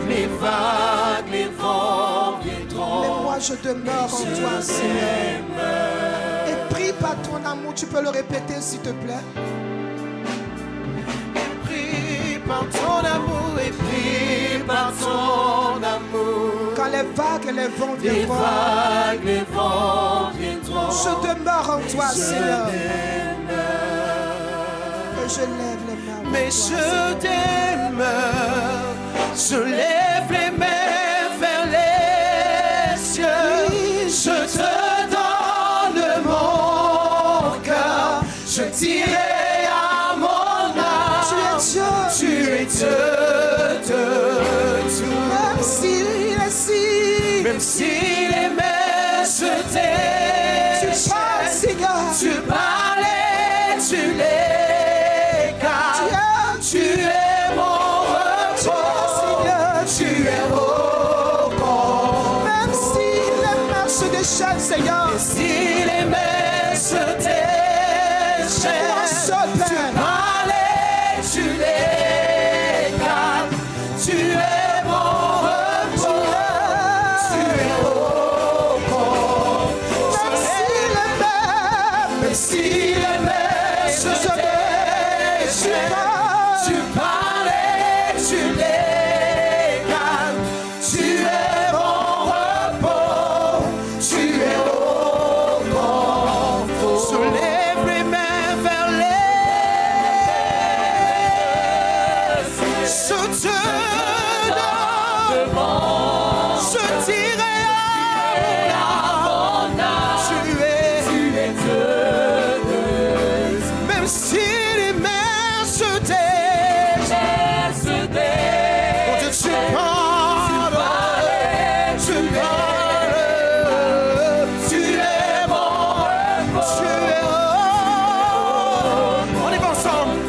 les vagues, les vents viendront. Mais moi je demeure en toi, Seigneur. Et pris par ton amour, tu peux le répéter s'il te plaît. Et pris par ton amour, et pris par ton amour. Quand les vagues et les vents Les viendront, vagues, les vents viendront. je demeure en toi, Seigneur. Et je lève les mains. Mais je demeure, je lève les mains vers les cieux. Je te donne mon cœur, je dirai à mon âme, Tu es Dieu. tu es Dieu de tout. Même s'il est si, Même si les mers se tu parles, déchaînent, Seigneur. tu parlais, tu les gardes. Tu es mon repos, tu es repos. Même si les mers se déchaînent, Seigneur. Si les mers se déchaînent, Mon seul tu Père. parlais, tu les gardes. Tu es mon repos, tu es repos. Même si les mers Mais si les mers se déchaînent, tu parlais, tu les calmes. Tu es mon repos, tu es repos. Je lève les mains vers les cieux. Je te demande, je dirai à mon âme, tu es Dieu. Même si les mers se déchaînent, mon Dieu, tu parles, tu parles. Tu es mon repos, tu es repos. On est ensemble.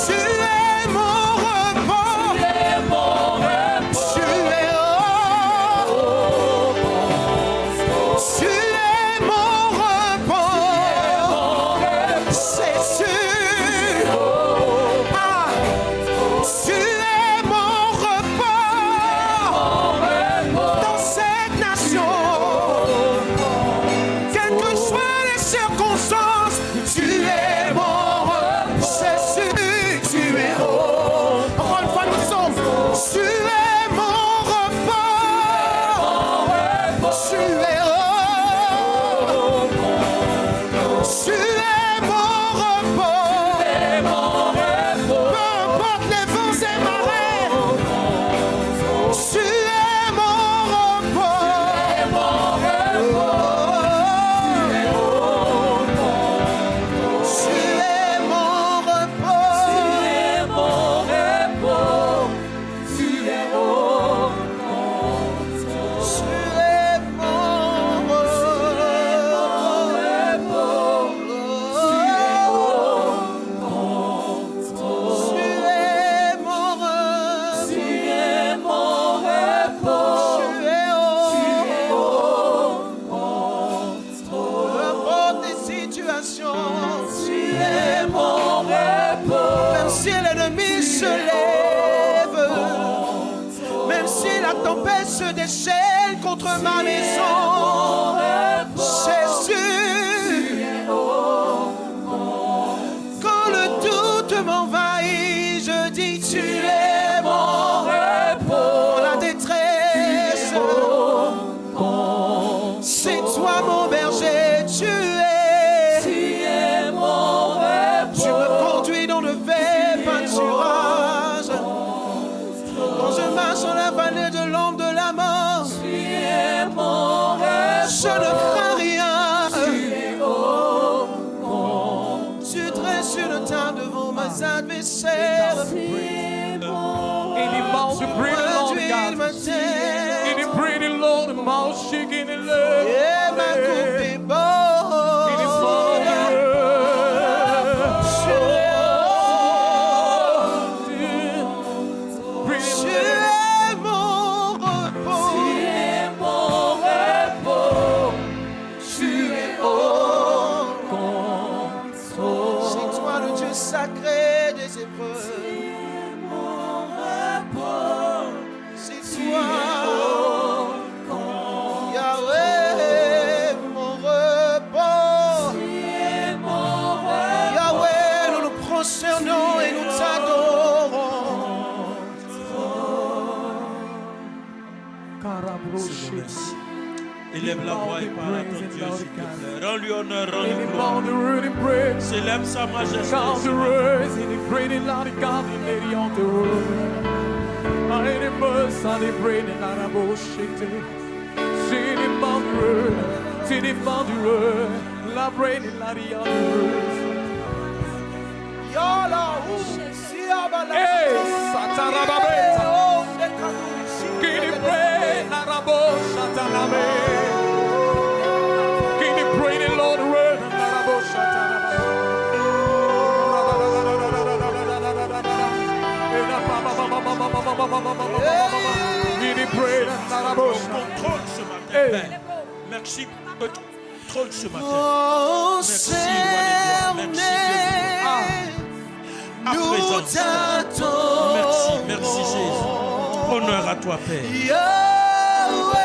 Tu es mon repos, tu es mon repos. Tu es repos. Tu es mon repos. C'est sûr. Ah, tu es mon repos dans cette nation. Quelles que soient les circonstances, tu es mon repos. C'est sûr, tu es repos. Encore une fois, nous disons, tu es mon repos. Tu es repos. Tu es mon repos. Peu importe les vents et marées. Tu es mon repos. Tu es mon repos. Tu es Même si l'ennemi se lève, même si la tempête se déchaîne contre ma maison, Jésus, quand le doute m'envahit, je dis tu es mon repos. La détresse, c'est toi mon berger, tu es mon repos. Tu me conduis dans le vert pâturage. Quand je marche dans la vallée de l'ombre de la mort, je ne crains rien. Tu dresses une table devant mes adversaires. Any mountain, bring it on, Il me God. tient. Any bring it Lord, the mouth shaking in love. Et ma coupe est bonne. Any fall in love. Élève la voix et parle à ton Dieu, s'il te plaît. Rends-lui honneur, rends-lui Give him gloire. all the word and praise. Célèbre sa majesté. Count ce the matin. words in the great and loud God in the on the word. I ain't a bus, I ain't brain and I bullshit. Sing him on the word, sing him on the word. La brain and la the on the word. Hey, Satarababeta. Give him praise, la rabo Satanabe. Give him praise, the Lord the word, la rabo Satanabe. Contrôle ce matin, Hey. Père. Merci pour le contrôle ce matin. Oh, Merci, roi des gloires. Merci, Dieu. À nous présent, t'attendons. merci, merci Jésus. Honneur à toi, Père. Yahweh.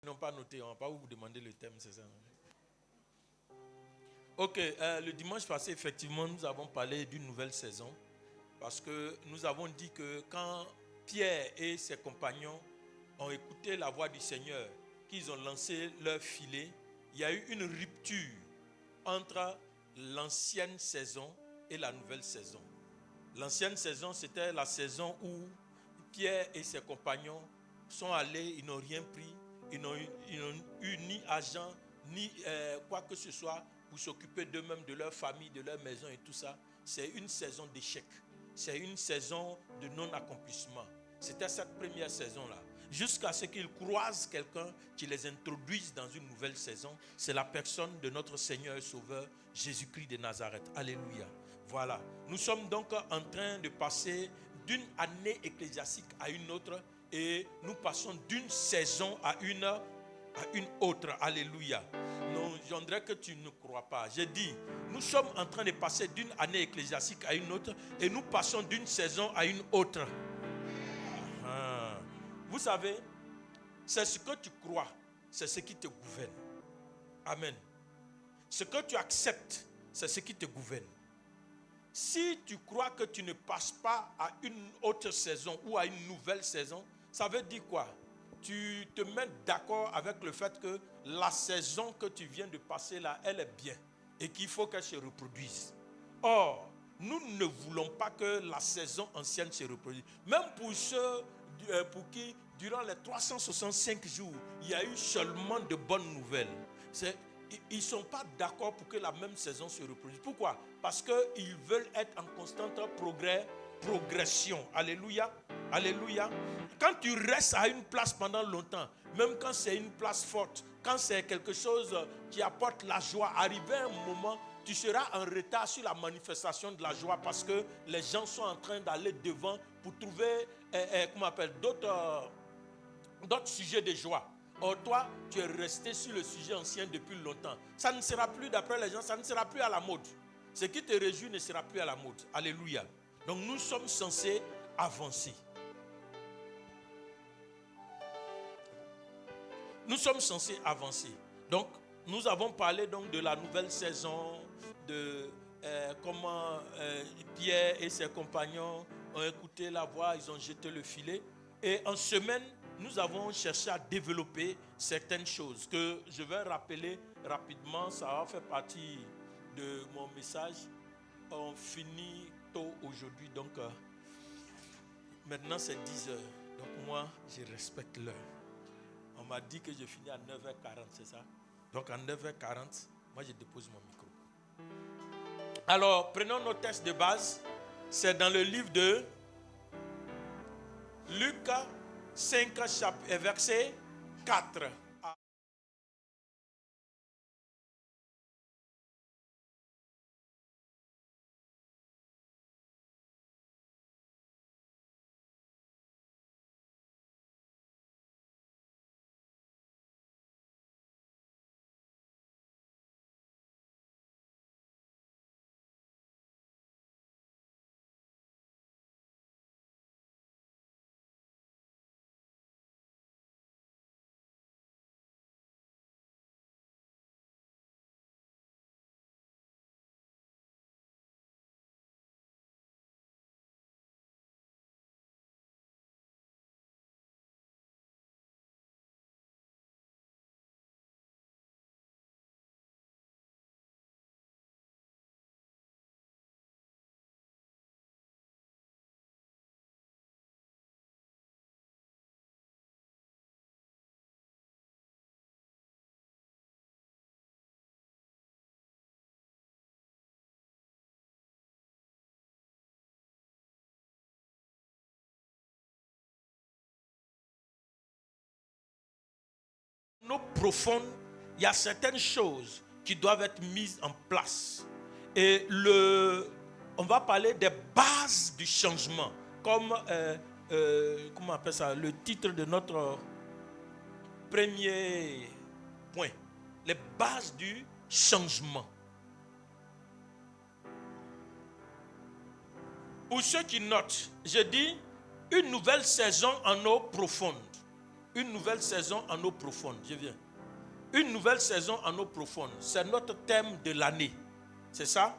Ils n'ont pas noté, on ne va pas vous demander le thème, c'est ça. Ok, le dimanche passé, effectivement, nous avons parlé d'une nouvelle saison. Parce que nous avons dit que quand Pierre et ses compagnons ont écouté la voix du Seigneur, qu'ils ont lancé leur filet, il y a eu une rupture entre l'ancienne saison et la nouvelle saison. L'ancienne saison, c'était la saison où Pierre et ses compagnons sont allés, ils n'ont rien pris, ils n'ont eu ni argent, ni quoi que ce soit pour s'occuper d'eux-mêmes, de leur famille, de leur maison et tout ça. C'est une saison d'échec. C'est une saison de non-accomplissement. C'était cette première saison-là. Jusqu'à ce qu'ils croisent quelqu'un qui les introduise dans une nouvelle saison. C'est la personne de notre Seigneur et Sauveur, Jésus-Christ de Nazareth. Alléluia. Voilà. Nous sommes donc en train de passer d'une année ecclésiastique à une autre. Et nous passons d'une saison à une autre. Alléluia. Non, j'aimerais que tu ne crois pas. J'ai dit, nous sommes en train de passer d'une année ecclésiastique à une autre et nous passons d'une saison à une autre. Vous savez, c'est ce que tu crois, c'est ce qui te gouverne. Amen. Ce que tu acceptes, c'est ce qui te gouverne. Si tu crois que tu ne passes pas à une autre saison ou à une nouvelle saison, ça veut dire quoi? Tu te mets d'accord avec le fait que la saison que tu viens de passer là, elle est bien et qu'il faut qu'elle se reproduise. Or, nous ne voulons pas que la saison ancienne se reproduise. Même pour ceux pour qui, durant les 365 jours, il y a eu seulement de bonnes nouvelles. Ils ne sont pas d'accord pour que la même saison se reproduise. Pourquoi? Parce qu'ils veulent être en constante progression. Alléluia. Alléluia. Quand tu restes à une place pendant longtemps, même quand c'est une place forte, quand c'est quelque chose qui apporte la joie, arrivé à un moment, tu seras en retard sur la manifestation de la joie parce que les gens sont en train d'aller devant pour trouver d'autres sujets de joie. Or toi, tu es resté sur le sujet ancien depuis longtemps. Ça ne sera plus, d'après les gens, ça ne sera plus à la mode. Ce qui te réjouit ne sera plus à la mode. Alléluia. Donc nous sommes censés avancer. Nous sommes censés avancer. Donc, nous avons parlé donc de la nouvelle saison, de comment Pierre et ses compagnons ont écouté la voix, ils ont jeté le filet. Et en semaine, nous avons cherché à développer certaines choses que je vais rappeler rapidement. Ça va faire partie de mon message. On finit tôt aujourd'hui, donc maintenant c'est 10 heures. Donc moi, je respecte l'heure. On m'a dit que je finis à 9h40, c'est ça? Donc à 9h40, moi je dépose mon micro. Alors, prenons nos textes de base. C'est dans le livre de Luc 5, verset 4. Profonde, il y a certaines choses qui doivent être mises en place. Et on va parler des bases du changement. Comme, comment on appelle ça, le titre de notre premier point. Les bases du changement. Pour ceux qui notent, je dis une nouvelle saison en eau profonde. Une nouvelle saison en eau profonde. Je viens. Une nouvelle saison en eau profonde. C'est notre thème de l'année. C'est ça?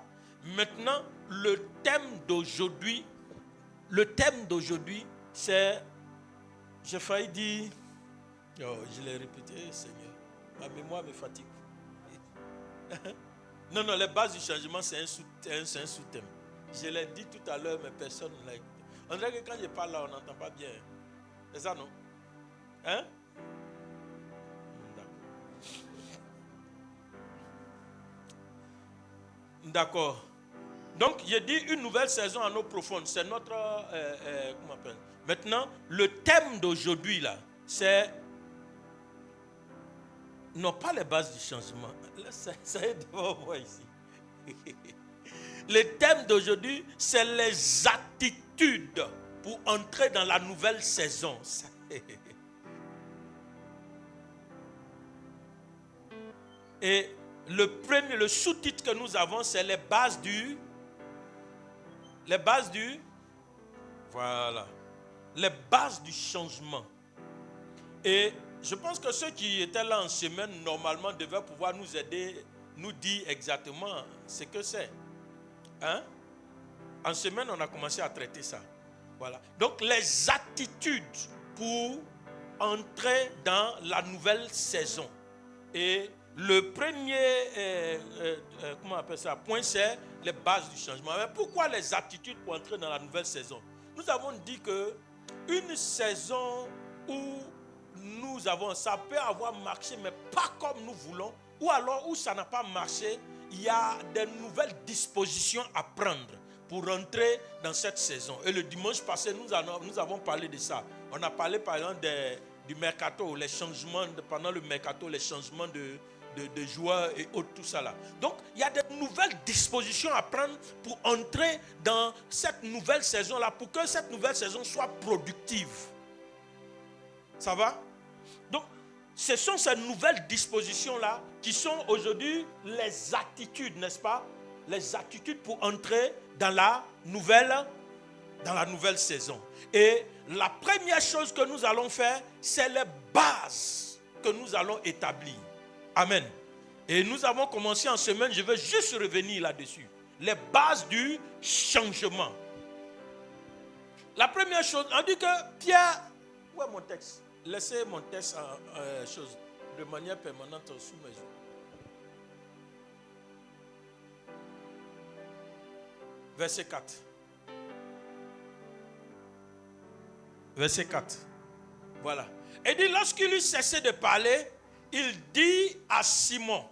Maintenant, le thème d'aujourd'hui, c'est, j'ai failli dire, oh, je l'ai répété, Seigneur, ma mémoire me fatigue. Non, les bases du changement, c'est un sous-thème. Je l'ai dit tout à l'heure, mais personne ne l'a écouté. On dirait que quand je parle là, on n'entend pas bien. C'est ça, non? Hein? D'accord. Donc, j'ai dit une nouvelle saison en eau profonde. C'est notre... comment on appelle? Maintenant, le thème d'aujourd'hui, là, c'est... Non, pas les bases du changement. Là, ça est devant moi ici. Le thème d'aujourd'hui, c'est les attitudes pour entrer dans la nouvelle saison. Et le sous-titre que nous avons, c'est les bases du... Voilà. Les bases du changement. Et je pense que ceux qui étaient là en semaine, normalement, devaient pouvoir nous aider, nous dire exactement ce que c'est. Hein? En semaine, on a commencé à traiter ça. Voilà. Donc, les attitudes pour entrer dans la nouvelle saison. Et le premier comment on appelle ça, point, c'est les bases du changement. Mais pourquoi les attitudes pour entrer dans la nouvelle saison? Nous avons dit que une saison où ça peut avoir marché, mais pas comme nous voulons, ou alors où ça n'a pas marché, il y a de nouvelles dispositions à prendre pour entrer dans cette saison. Et le dimanche passé, nous avons parlé de ça. On a parlé par exemple du mercato, les changements, pendant le mercato, les changements de joueurs et autres, tout ça là. Donc, il y a de nouvelles dispositions à prendre pour entrer dans cette nouvelle saison-là, pour que cette nouvelle saison soit productive. Ça va? Donc, ce sont ces nouvelles dispositions-là qui sont aujourd'hui les attitudes, n'est-ce pas? Les attitudes pour entrer dans la nouvelle saison. Et la première chose que nous allons faire, c'est les bases que nous allons établir. Amen. Et nous avons commencé en semaine, je vais juste revenir là-dessus. Les bases du changement. La première chose, on dit que Pierre... Où est mon texte? Laissez mon texte de manière permanente sous mes yeux. Verset 4. Verset 4. Voilà. Et dit, lorsqu'il eut cessé de parler, il dit à Simon,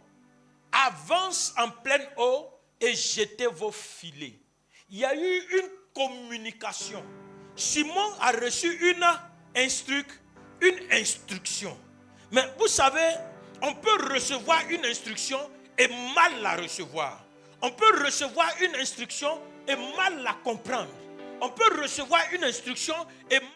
avance en pleine eau et jetez vos filets. Il y a eu une communication. Simon a reçu une instruction. Mais vous savez, on peut recevoir une instruction et mal la recevoir. On peut recevoir une instruction et mal la comprendre. On peut recevoir une instruction et mal...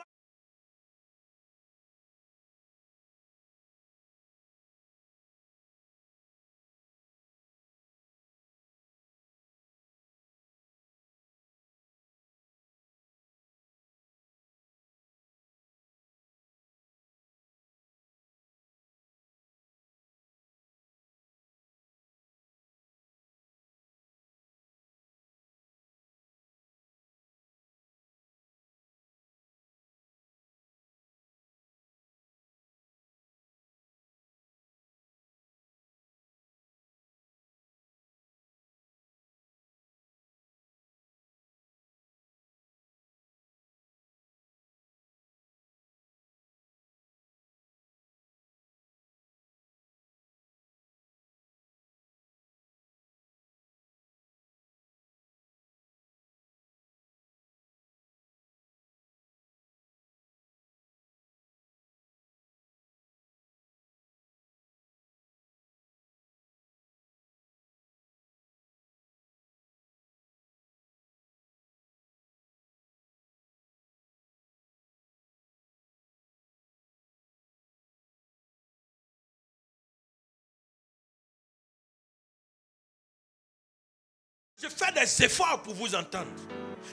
Je fais des efforts pour vous entendre.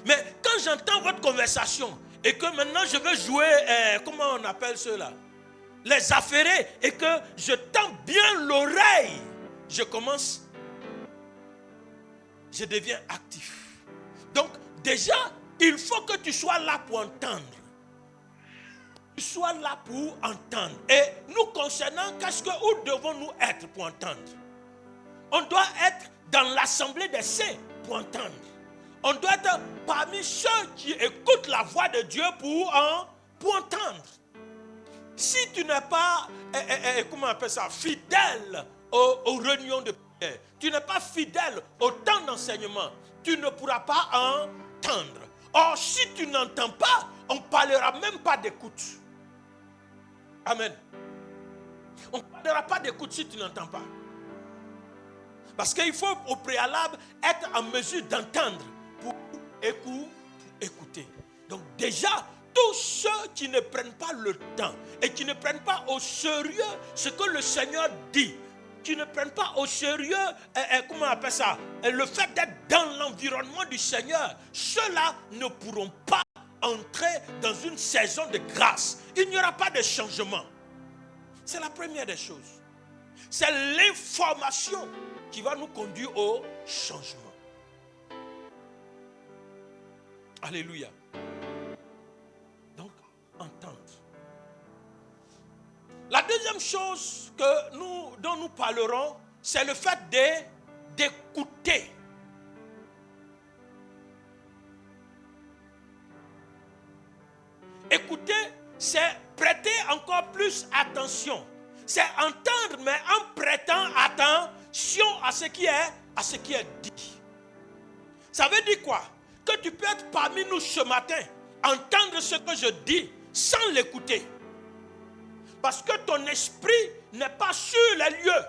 Mais quand j'entends votre conversation et que maintenant je veux jouer, comment on appelle cela? les affairer et que je tends bien l'oreille, je deviens actif. Donc déjà, il faut que tu sois là pour entendre. Tu sois là pour entendre. Et nous concernant, où devons-nous être pour entendre? On doit être dans l'assemblée des saints pour entendre. On doit être parmi ceux qui écoutent la voix de Dieu pour entendre. Si tu n'es pas, comment on appelle ça, fidèle aux réunions de prière, tu n'es pas fidèle au temps d'enseignement, tu ne pourras pas entendre. Or, si tu n'entends pas, on ne parlera même pas d'écoute. Amen. On ne parlera pas d'écoute si tu n'entends pas. Parce qu'il faut au préalable être en mesure d'entendre pour écouter. Donc déjà, tous ceux qui ne prennent pas le temps et qui ne prennent pas au sérieux ce que le Seigneur dit, qui ne prennent pas au sérieux, comment on appelle ça, le fait d'être dans l'environnement du Seigneur, ceux-là ne pourront pas entrer dans une saison de grâce. Il n'y aura pas de changement. C'est la première des choses. C'est l'information qui va nous conduire au changement. Alléluia. Donc, entendre. La deuxième chose dont nous parlerons, c'est le fait d'écouter. Écouter, c'est prêter encore plus attention. C'est entendre, mais en prêtant attention à ce qui est dit. Ça veut dire quoi? Que tu peux être parmi nous ce matin, entendre ce que je dis sans l'écouter. Parce que ton esprit n'est pas sur les lieux.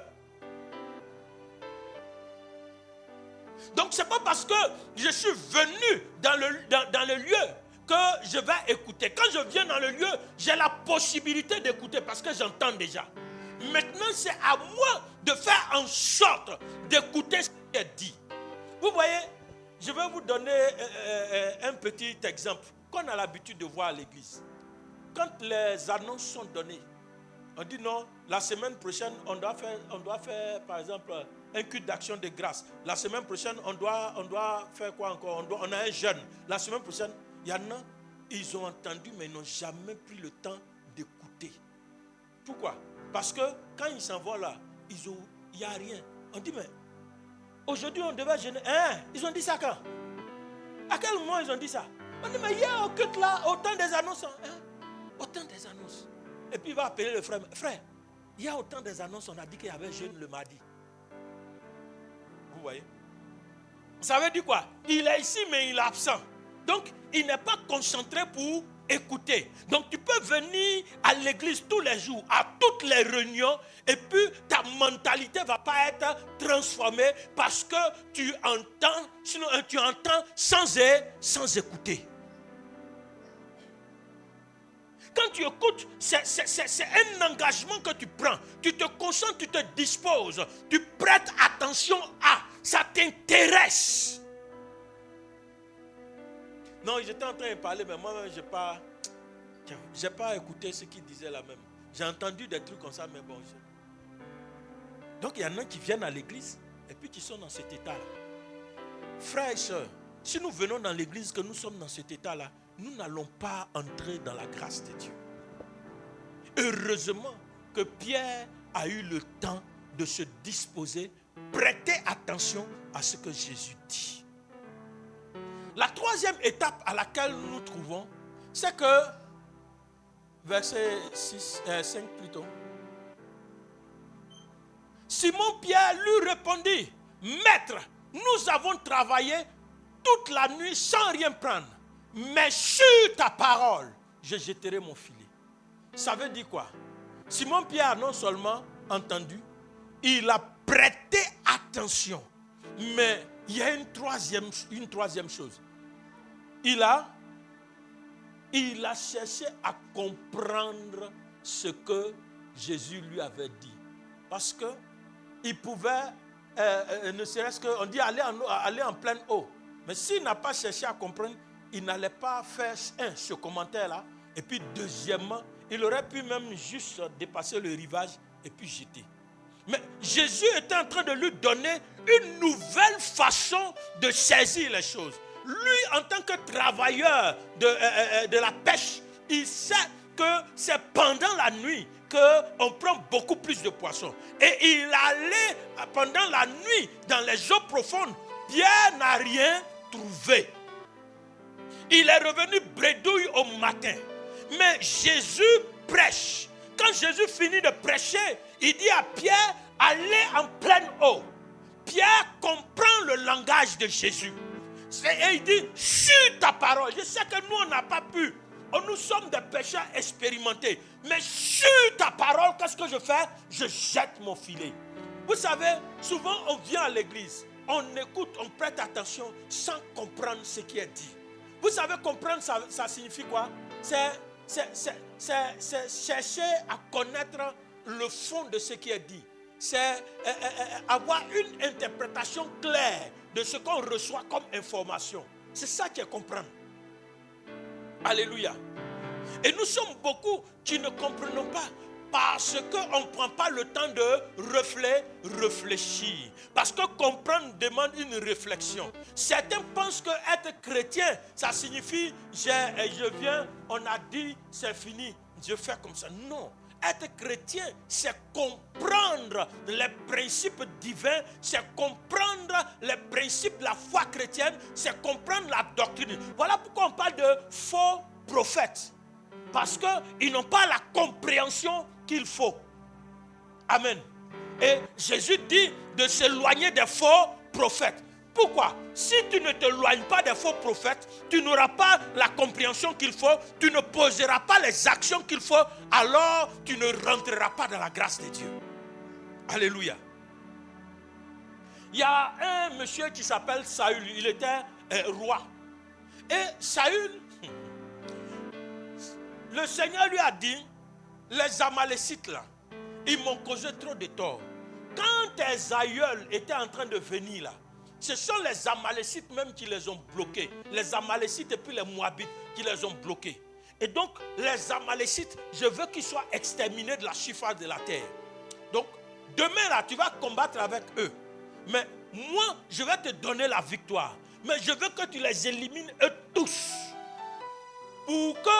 Donc ce n'est pas parce que je suis venu dans le lieu que je vais écouter. Quand je viens dans le lieu, j'ai la possibilité d'écouter parce que j'entends déjà. Maintenant, c'est à moi de faire en sorte d'écouter ce qui est dit. Vous voyez, je vais vous donner un petit exemple qu'on a l'habitude de voir à l'église. Quand les annonces sont données, on dit non, la semaine prochaine, on doit faire par exemple un culte d'action de grâce. La semaine prochaine, on doit faire quoi encore? On a un jeûne. La semaine prochaine, il y en a, ils ont entendu, mais ils n'ont jamais pris le temps d'écouter. Pourquoi? Parce que quand ils s'en vont là, il n'y a rien. On dit, mais aujourd'hui, on devait jeûner. Ils ont dit ça quand? À quel moment ils ont dit ça? On dit, mais il y a au culte là, autant des annonces. Autant des annonces. Et puis il va appeler le frère. Frère, il y a autant des annonces, on a dit qu'il y avait jeûne le mardi. Vous voyez? Ça veut dire quoi? Il est ici, mais il est absent. Donc, il n'est pas concentré pour écouter. Donc, tu peux venir à l'église tous les jours, à toutes les réunions, et puis ta mentalité ne va pas être transformée parce que tu entends, sinon tu entends sans écouter. Quand tu écoutes, c'est un engagement que tu prends. Tu te concentres, tu te disposes, tu prêtes attention à, ça t'intéresse. Non, j'étais en train de parler, mais moi-même, je n'ai pas écouté ce qu'il disait là même. J'ai entendu des trucs comme ça, mais bon. Donc, il y en a qui viennent à l'église et puis qui sont dans cet état-là. Frères et sœurs, si nous venons dans l'église, que nous sommes dans cet état-là, nous n'allons pas entrer dans la grâce de Dieu. Heureusement que Pierre a eu le temps de se disposer, prêter attention à ce que Jésus dit. La troisième étape à laquelle nous nous trouvons, c'est que, verset 5 plutôt, Simon-Pierre lui répondit, Maître, nous avons travaillé toute la nuit sans rien prendre, mais sur ta parole, je jetterai mon filet. Ça veut dire quoi? Simon-Pierre a non seulement entendu, il a prêté attention, mais il y a une troisième chose. Il a cherché à comprendre ce que Jésus lui avait dit. Parce que il pouvait, ne serait-ce qu'on dit aller en pleine eau. Mais s'il n'a pas cherché à comprendre, il n'allait pas faire ce commentaire-là. Et puis deuxièmement, il aurait pu même juste dépasser le rivage et puis jeter. Mais Jésus était en train de lui donner une nouvelle façon de saisir les choses. Lui, en tant que travailleur de la pêche, il sait que c'est pendant la nuit qu'on prend beaucoup plus de poissons. Et il allait pendant la nuit dans les eaux profondes. Pierre n'a rien trouvé. Il est revenu bredouille au matin. Mais Jésus prêche. Quand Jésus finit de prêcher, il dit à Pierre, allez en pleine eau. Pierre comprend le langage de Jésus. Et il dit, sur ta parole. Je sais que nous, on n'a pas pu. Nous sommes des pêcheurs expérimentés. Mais sur ta parole, qu'est-ce que je fais? Je jette mon filet. Vous savez, souvent on vient à l'église, on écoute, on prête attention sans comprendre ce qui est dit. Vous savez, comprendre, ça signifie quoi? C'est chercher à connaître le fond de ce qui est dit. C'est avoir une interprétation claire de ce qu'on reçoit comme information. C'est ça qui est comprendre. Alléluia. Et nous sommes beaucoup qui ne comprenons pas parce qu'on ne prend pas le temps de réfléchir. Parce que comprendre demande une réflexion. Certains pensent que être chrétien, ça signifie je viens, on a dit, c'est fini, je fais comme ça. Non. Être chrétien, c'est comprendre les principes divins, c'est comprendre les principes de la foi chrétienne, c'est comprendre la doctrine. Voilà pourquoi on parle de faux prophètes. Parce qu'ils n'ont pas la compréhension qu'il faut. Amen. Et Jésus dit de s'éloigner des faux prophètes. Pourquoi? Si tu ne t'éloignes pas des faux prophètes, tu n'auras pas la compréhension qu'il faut, tu ne poseras pas les actions qu'il faut, alors tu ne rentreras pas dans la grâce de Dieu. Alléluia. Il y a un monsieur qui s'appelle Saül, il était roi. Et Saül, le Seigneur lui a dit, les Amalécites là, ils m'ont causé trop de tort. Quand tes aïeuls étaient en train de venir là, ce sont les Amalécites même qui les ont bloqués. Les Amalécites et puis les Moabites qui les ont bloqués. Et donc, les Amalécites, je veux qu'ils soient exterminés de la surface de la terre. Donc, demain là, tu vas combattre avec eux. Mais moi, je vais te donner la victoire. Mais je veux que tu les élimines eux tous. Pour que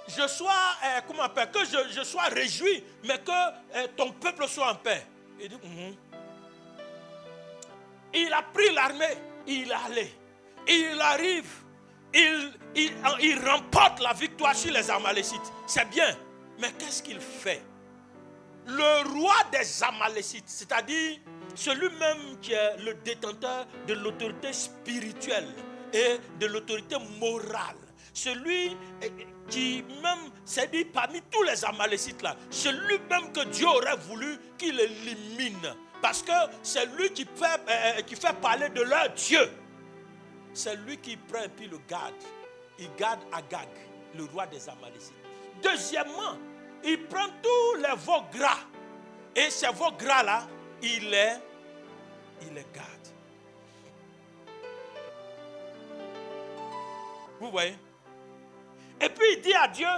je sois, que je sois réjoui, mais que ton peuple soit en paix. Il dit, Il a pris l'armée, il est allé. Il arrive, il remporte la victoire sur les Amalécites. C'est bien, mais qu'est-ce qu'il fait? Le roi des Amalécites, c'est-à-dire celui-même qui est le détenteur de l'autorité spirituelle et de l'autorité morale, celui qui même, c'est dit parmi tous les Amalécites là, celui-même que Dieu aurait voulu qu'il élimine. Parce que c'est lui qui fait parler de leur Dieu. C'est lui qui prend et puis le garde. Il garde Agag, le roi des Amalécites. Deuxièmement, il prend tous les veaux gras. Et ces veaux gras-là, il les garde. Vous voyez? Et puis il dit à Dieu,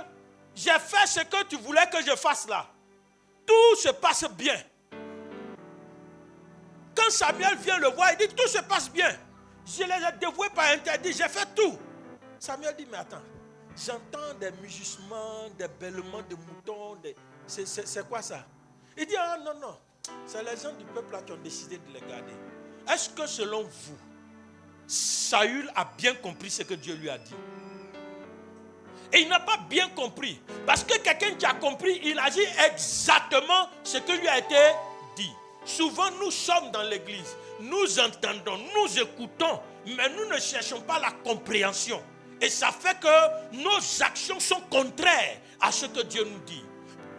j'ai fait ce que tu voulais que je fasse là. Tout se passe bien. Quand Samuel vient le voir, il dit tout se passe bien. Je les ai dévoués par interdit, j'ai fait tout. Samuel dit mais attends, j'entends des mugissements, des bêlements de moutons. C'est quoi ça? Il dit ah non, c'est les gens du peuple là qui ont décidé de les garder. Est-ce que selon vous, Saül a bien compris ce que Dieu lui a dit? Et il n'a pas bien compris. Parce que quelqu'un qui a compris, il agit exactement ce que lui a été dit. Souvent, nous sommes dans l'église, nous entendons, nous écoutons, mais nous ne cherchons pas la compréhension. Et ça fait que nos actions sont contraires à ce que Dieu nous dit.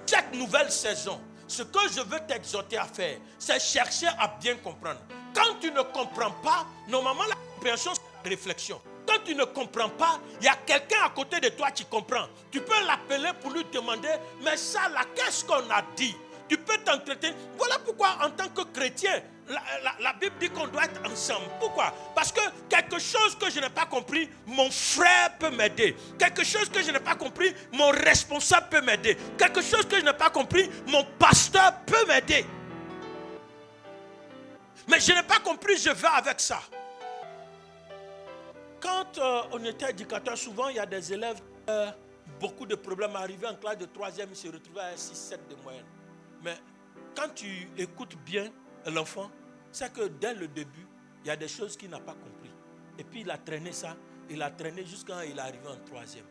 Cette nouvelle saison, ce que je veux t'exhorter à faire, c'est chercher à bien comprendre. Quand tu ne comprends pas, normalement la compréhension, c'est la réflexion. Quand tu ne comprends pas, il y a quelqu'un à côté de toi qui comprend. Tu peux l'appeler pour lui demander, mais ça là, qu'est-ce qu'on a dit? Tu peux t'entretenir. Voilà pourquoi en tant que chrétien, la Bible dit qu'on doit être ensemble. Pourquoi? Parce que quelque chose que je n'ai pas compris, mon frère peut m'aider. Quelque chose que je n'ai pas compris, mon responsable peut m'aider. Quelque chose que je n'ai pas compris, mon pasteur peut m'aider. Mais je n'ai pas compris, je vais avec ça. Quand on était éducateur, souvent il y a des élèves, beaucoup de problèmes arrivaient en classe de 3e, ils se retrouvaient à 6-7 de moyenne. Mais quand tu écoutes bien l'enfant, c'est que dès le début, il y a des choses qu'il n'a pas compris. Et puis il a traîné ça, il a traîné jusqu'à il est arrivé en 3e.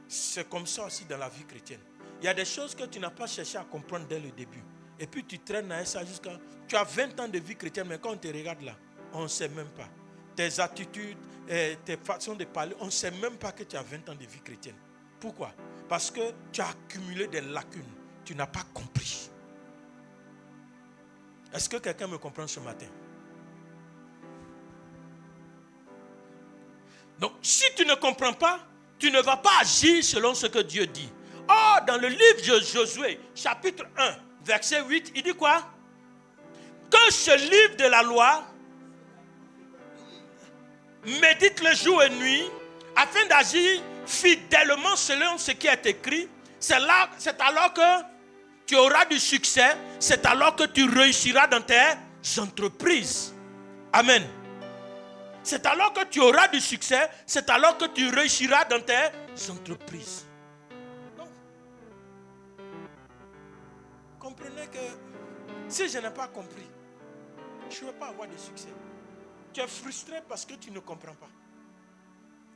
C'est comme ça aussi dans la vie chrétienne. Il y a des choses que tu n'as pas cherché à comprendre dès le début. Et puis tu traînes à ça jusqu'à... Tu as 20 ans de vie chrétienne, mais quand on te regarde là, on ne sait même pas. Tes attitudes, tes façons de parler, on ne sait même pas que tu as 20 ans de vie chrétienne. Pourquoi? Parce que tu as accumulé des lacunes. Tu n'as pas compris. Est-ce que quelqu'un me comprend ce matin? Donc, si tu ne comprends pas, tu ne vas pas agir selon ce que Dieu dit. Or, dans le livre de Josué, chapitre 1, verset 8, il dit quoi? Que ce livre de la loi médite le jour et nuit, afin d'agir fidèlement selon ce qui est écrit. C'est alors que tu auras du succès, c'est alors que tu réussiras dans tes entreprises. Amen. C'est alors que tu auras du succès, c'est alors que tu réussiras dans tes entreprises. Donc, comprenez que si je n'ai pas compris, je ne vais pas avoir de succès. Tu es frustré parce que tu ne comprends pas.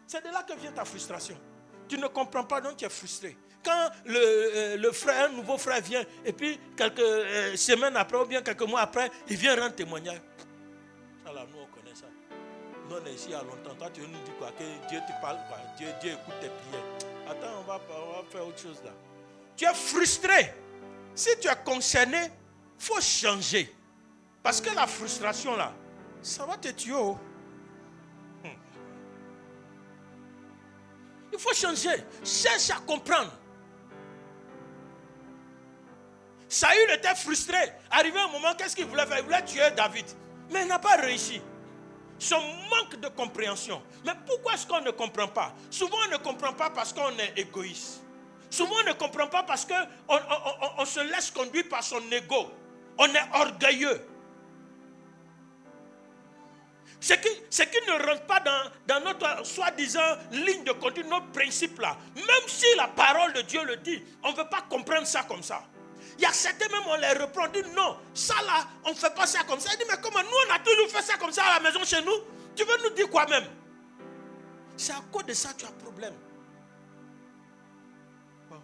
C'est de là que vient ta frustration. Tu ne comprends pas, donc tu es frustré. Quand le frère, un nouveau frère vient, et puis quelques semaines après, ou bien quelques mois après, il vient rendre témoignage. Alors nous, on connaît ça. Nous, on est ici à longtemps. Toi, tu veux nous dire quoi? Que Dieu te parle, quoi? Dieu écoute tes prières. Attends, on va faire autre chose là. Tu es frustré. Si tu es concerné, il faut changer. Parce que la frustration là, ça va te tuer. Il faut changer. Cherche à comprendre. Saül était frustré. Arrivé un moment, qu'est-ce qu'il voulait faire? Il voulait tuer David. Mais il n'a pas réussi. Son manque de compréhension. Mais pourquoi est-ce qu'on ne comprend pas? Souvent, on ne comprend pas parce qu'on est égoïste. Souvent, on ne comprend pas parce qu'on se laisse conduire par son ego. On est orgueilleux. Ce qui ne rentre pas dans notre soi-disant ligne de conduite, notre principe là. Même si la parole de Dieu le dit, on ne veut pas comprendre ça comme ça. Il y a certains même, on les reprend, on dit non, ça là, on ne fait pas ça comme ça. Il dit mais comment nous on a toujours fait ça comme ça à la maison chez nous? Tu veux nous dire quoi même? C'est à cause de ça que tu as problème. Bon.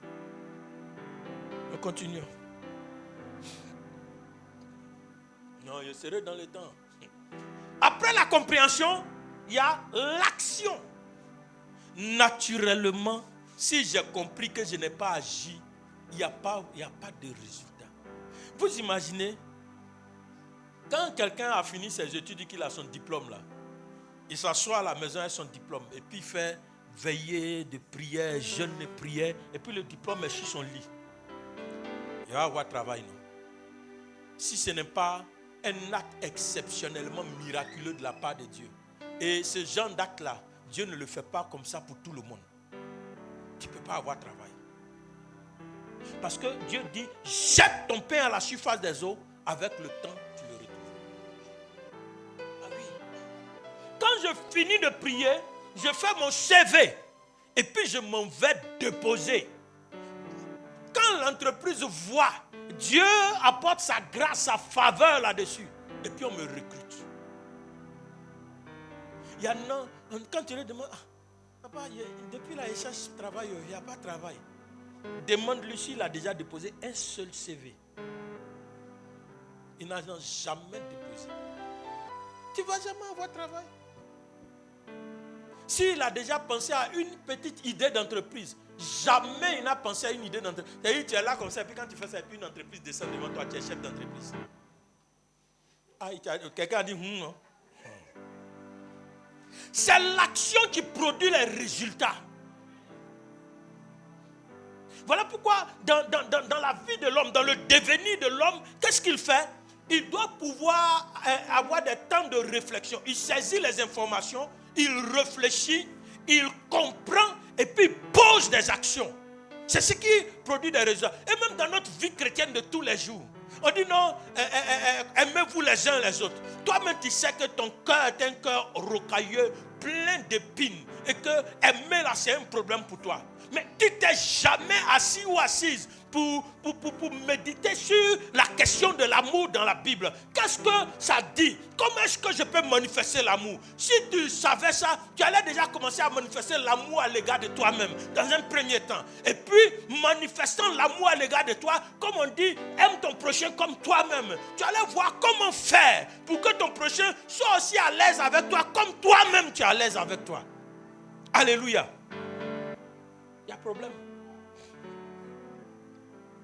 Nous continuons. Non, je serai dans le temps. Après la compréhension, il y a l'action. Naturellement, si j'ai compris que je n'ai pas agi, il n'y a pas de résultat. Vous imaginez, quand quelqu'un a fini ses études et qu'il a son diplôme là, il s'assoit à la maison avec son diplôme et puis il fait veiller de prière, jeûne de prière, et puis le diplôme est sur son lit. Il va avoir travail, non? Si ce n'est pas un acte exceptionnellement miraculeux de la part de Dieu. Et ce genre d'acte-là, Dieu ne le fait pas comme ça pour tout le monde. Tu ne peux pas avoir travail. Parce que Dieu dit, jette ton pain à la surface des eaux, avec le temps, tu le retrouves. Ah oui. Quand je finis de prier, je fais mon CV et puis je m'en vais déposer. Quand l'entreprise voit, Dieu apporte sa grâce, sa faveur là-dessus. Et puis on me recrute. Il y en a, quand tu lui demandes, papa, depuis là, il cherche travail, il n'y a pas de travail. Demande-lui s'il a déjà déposé un seul CV. Il n'a jamais déposé. Tu ne vas jamais avoir travail. S'il a déjà pensé à une petite idée d'entreprise, jamais il n'a pensé à une idée d'entreprise. C'est-à-dire tu es là comme ça, et puis quand tu fais ça, et puis une entreprise descend devant toi, tu es chef d'entreprise. Ah, quelqu'un a dit, non. C'est l'action qui produit les résultats. Voilà pourquoi dans la vie de l'homme, dans le devenir de l'homme, qu'est-ce qu'il fait? il doit pouvoir avoir des temps de réflexion. Il saisit les informations, il réfléchit, il comprend et puis il pose des actions. C'est ce qui produit des résultats. Et même dans notre vie chrétienne de tous les jours, on dit non, aimez-vous les uns les autres. Toi-même, tu sais que ton cœur est un cœur rocailleux, plein d'épines. Et que aimer là, c'est un problème pour toi. Mais tu t'es jamais assis ou assise pour méditer sur la question de l'amour dans la Bible. Qu'est-ce que ça dit? Comment est-ce que je peux manifester l'amour? Si tu savais ça, tu allais déjà commencer à manifester l'amour à l'égard de toi-même dans un premier temps. Et puis, manifestant l'amour à l'égard de toi, comme on dit, aime ton prochain comme toi-même. Tu allais voir comment faire pour que ton prochain soit aussi à l'aise avec toi comme toi-même tu es à l'aise avec toi. Alléluia. Il y a problème.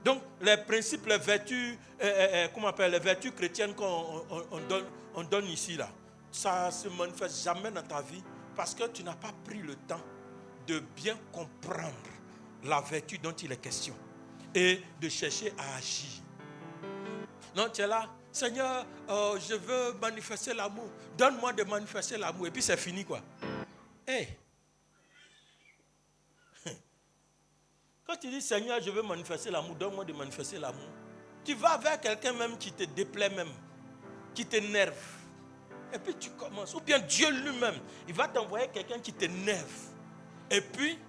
Donc, les principes, les vertus, les vertus chrétiennes qu'on donne ici, là, ça ne se manifeste jamais dans ta vie parce que tu n'as pas pris le temps de bien comprendre la vertu dont il est question et de chercher à agir. Non, tu es là, Seigneur, je veux manifester l'amour. Donne-moi de manifester l'amour. Et puis c'est fini, quoi. Hey. Quand tu dis, Seigneur, je veux manifester l'amour, donne-moi de manifester l'amour. Tu vas vers quelqu'un même qui te déplaît même, qui t'énerve. Et puis tu commences. Ou bien Dieu lui-même, il va t'envoyer quelqu'un qui t'énerve. Et puis,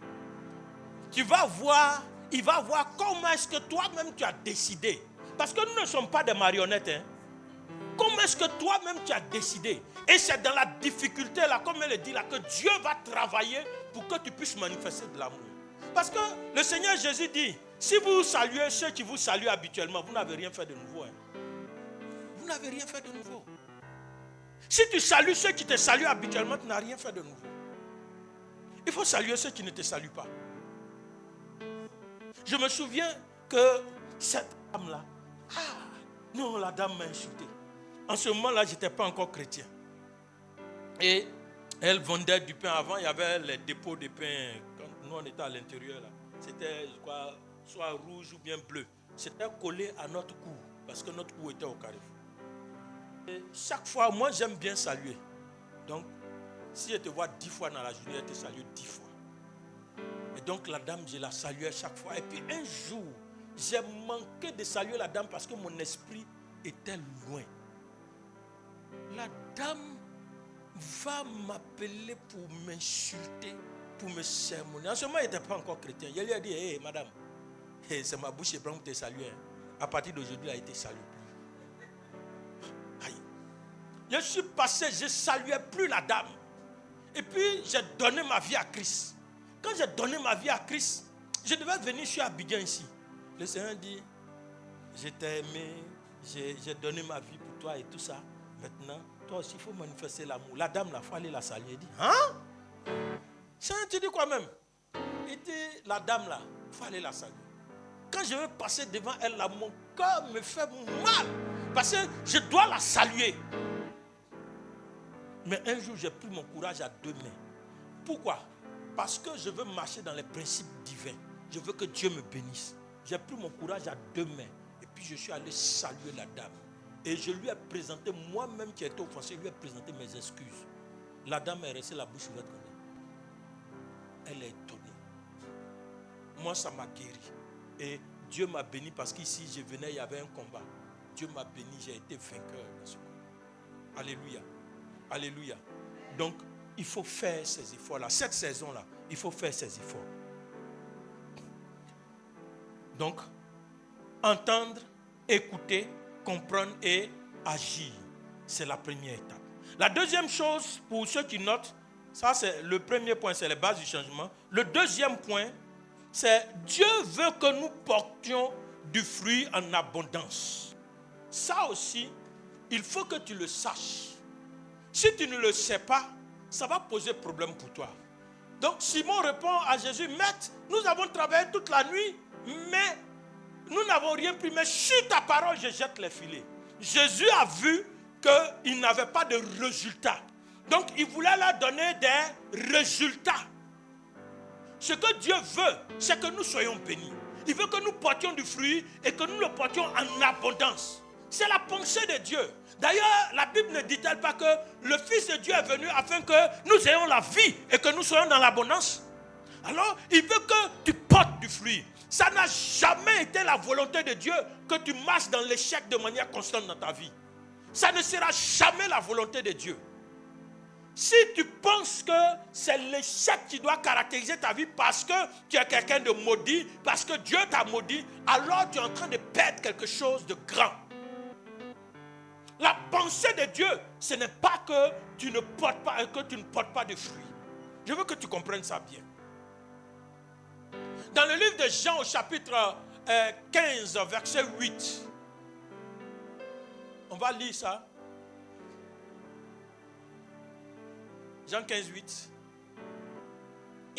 il va voir comment est-ce que toi-même tu as décidé. Parce que nous ne sommes pas des marionnettes. Hein. Comment est-ce que toi-même tu as décidé? Et c'est dans la difficulté, là, comme elle dit là, que Dieu va travailler pour que tu puisses manifester de l'amour. Parce que le Seigneur Jésus dit, si vous saluez ceux qui vous saluent habituellement, vous n'avez rien fait de nouveau. Hein. Vous n'avez rien fait de nouveau. Si tu salues ceux qui te saluent habituellement, tu n'as rien fait de nouveau. Il faut saluer ceux qui ne te saluent pas. Je me souviens que cette dame-là, non, la dame m'a insulté. En ce moment-là, je n'étais pas encore chrétien. Et elle vendait du pain. Avant, il y avait les dépôts de pain. Quand nous, on était à l'intérieur, là. C'était, je crois, soit rouge ou bien bleu. C'était collé à notre cou, parce que notre cou était au carrefour. Et chaque fois, moi, j'aime bien saluer. Donc, si je te vois 10 fois dans la journée, je te salue 10 fois. Et donc, la dame, je la saluais chaque fois. Et puis, un jour, j'ai manqué de saluer la dame parce que mon esprit était loin. La dame va m'appeler pour m'insulter, pour me sermonner. En ce moment, il n'était pas encore chrétien. Je lui ai dit, hey, madame, c'est ma bouche pour te saluer. À partir d'aujourd'hui, elle a été saluée. Aïe. Je suis passé, je ne saluais plus la dame. Et puis, j'ai donné ma vie à Christ. Quand j'ai donné ma vie à Christ, je devais venir sur Abidjan ici. Le Seigneur dit, je t'ai aimé, j'ai donné ma vie pour toi et tout ça. Maintenant, toi aussi, il faut manifester l'amour. La dame, il faut aller la saluer. Elle dit, hein? Seigneur, tu dis quoi même? Il dit, la dame là, il faut aller la saluer. Quand je veux passer devant elle là, mon cœur me fait mal. Parce que je dois la saluer. Mais un jour, j'ai pris mon courage à 2 mains. Pourquoi? Parce que je veux marcher dans les principes divins. Je veux que Dieu me bénisse. J'ai pris mon courage à 2 mains. Et puis je suis allé saluer la dame. Et je lui ai présenté, moi-même qui ai été offensé, je lui ai présenté mes excuses. La dame est restée la bouche ouverte. Elle est étonnée. Moi, ça m'a guéri. Et Dieu m'a béni parce qu'ici, je venais, il y avait un combat. Dieu m'a béni, j'ai été vainqueur dans ce combat. Alléluia. Alléluia. Donc, il faut faire ces efforts-là. Cette saison-là, il faut faire ces efforts. Donc, entendre, écouter, comprendre et agir. C'est la première étape. La deuxième chose, pour ceux qui notent, ça c'est le premier point, c'est les bases du changement. Le deuxième point, c'est Dieu veut que nous portions du fruit en abondance. Ça aussi, il faut que tu le saches. Si tu ne le sais pas, ça va poser problème pour toi. Donc Simon répond à Jésus, Maître, nous avons travaillé toute la nuit, mais nous n'avons rien pris. Mais sur ta parole, je jette les filets. Jésus a vu qu'il n'avait pas de résultat. Donc il voulait leur donner des résultats. Ce que Dieu veut, c'est que nous soyons bénis. Il veut que nous portions du fruit et que nous le portions en abondance. C'est la pensée de Dieu. D'ailleurs, la Bible ne dit-elle pas que le Fils de Dieu est venu afin que nous ayons la vie et que nous soyons dans l'abondance? Alors, il veut que tu portes du fruit. Ça n'a jamais été la volonté de Dieu que tu marches dans l'échec de manière constante dans ta vie. Ça ne sera jamais la volonté de Dieu. Si tu penses que c'est l'échec qui doit caractériser ta vie parce que tu es quelqu'un de maudit, parce que Dieu t'a maudit, alors tu es en train de perdre quelque chose de grand. La pensée de Dieu, ce n'est pas que tu ne portes pas de fruits. Je veux que tu comprennes ça bien. Dans le livre de Jean au chapitre 15, verset 8, on va lire ça. Jean 15, 8.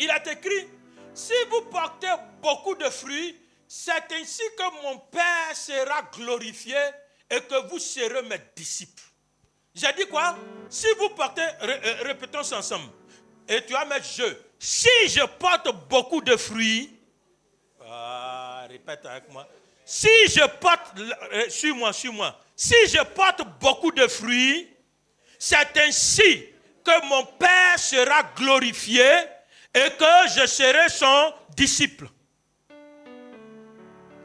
Il est écrit, si vous portez beaucoup de fruits, c'est ainsi que mon Père sera glorifié et que vous serez mes disciples. J'ai dit quoi? Si vous portez, répétons ça ensemble. Et tu vas mettre je. Si je porte beaucoup de fruits, répète avec moi. Si je porte, suis-moi. Si je porte beaucoup de fruits, c'est ainsi que mon Père sera glorifié et que je serai son disciple.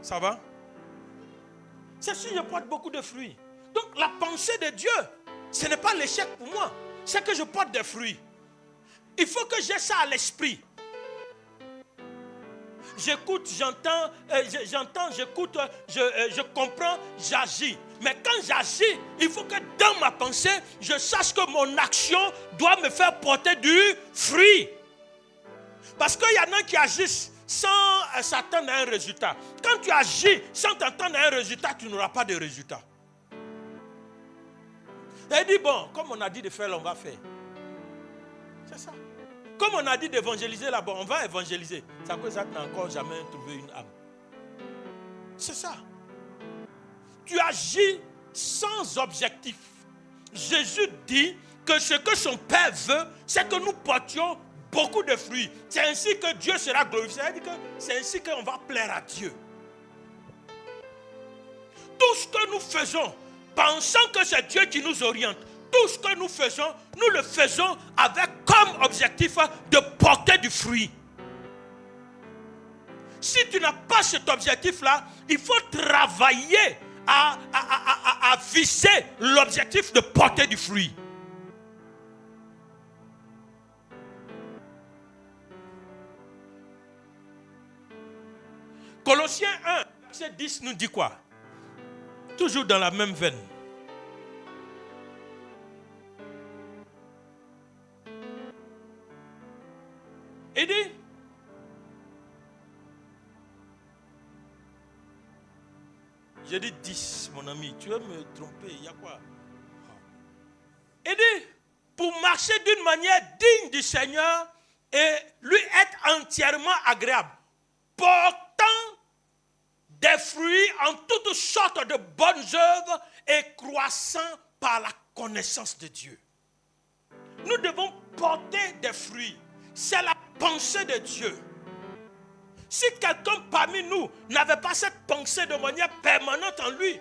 Ça va? C'est si je porte beaucoup de fruits. Donc la pensée de Dieu, ce n'est pas l'échec pour moi, c'est que je porte des fruits. Il faut que j'ai ça à l'esprit. J'écoute, j'entends, j'écoute, je comprends, j'agis. Mais quand j'agis, il faut que dans ma pensée, je sache que mon action doit me faire porter du fruit. Parce qu'il y en a qui agissent sans s'attendre à un résultat. Quand tu agis sans t'attendre à un résultat, tu n'auras pas de résultat. Il dit, bon, comme on a dit de faire, on va faire. C'est ça. Comme on a dit d'évangéliser là-bas, on va évangéliser. C'est à cause ça que tu n'as encore jamais trouvé une âme. C'est ça. Tu agis sans objectif. Jésus dit que ce que son Père veut, c'est que nous portions beaucoup de fruits. C'est ainsi que Dieu sera glorifié. C'est ainsi qu'on va plaire à Dieu. Tout ce que nous faisons, pensant que c'est Dieu qui nous oriente, tout ce que nous faisons, nous le faisons avec comme objectif de porter du fruit. Si tu n'as pas cet objectif-là, il faut travailler à viser l'objectif de porter du fruit. Colossiens 1, verset 10 nous dit quoi? Toujours dans la même veine. Il dit, j'ai dit 10, mon ami, tu veux me tromper, il y a quoi? Il dit, pour marcher d'une manière digne du Seigneur et lui être entièrement agréable, portant des fruits en toutes sortes de bonnes œuvres et croissant par la connaissance de Dieu. Nous devons porter des fruits. C'est la pensée de Dieu. Si quelqu'un parmi nous n'avait pas cette pensée de manière permanente en lui,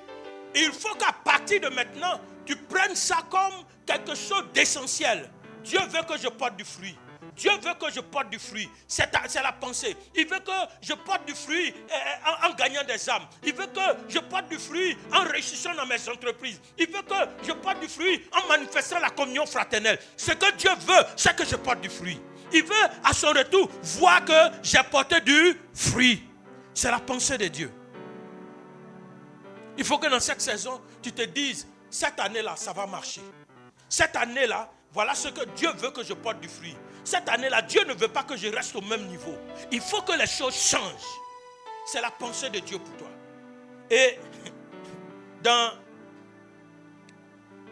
il faut qu'à partir de maintenant, tu prennes ça comme quelque chose d'essentiel. Dieu veut que je porte du fruit. Dieu veut que je porte du fruit. C'est la pensée. Il veut que je porte du fruit en gagnant des âmes. Il veut que je porte du fruit en réussissant dans mes entreprises. Il veut que je porte du fruit en manifestant la communion fraternelle. Ce que Dieu veut, c'est que je porte du fruit. Il veut à son retour voir que j'ai porté du fruit. C'est la pensée de Dieu. Il faut que dans cette saison, tu te dises, cette année-là, ça va marcher. Cette année-là, voilà ce que Dieu veut que je porte du fruit. Cette année-là, Dieu ne veut pas que je reste au même niveau. Il faut que les choses changent. C'est la pensée de Dieu pour toi. Et dans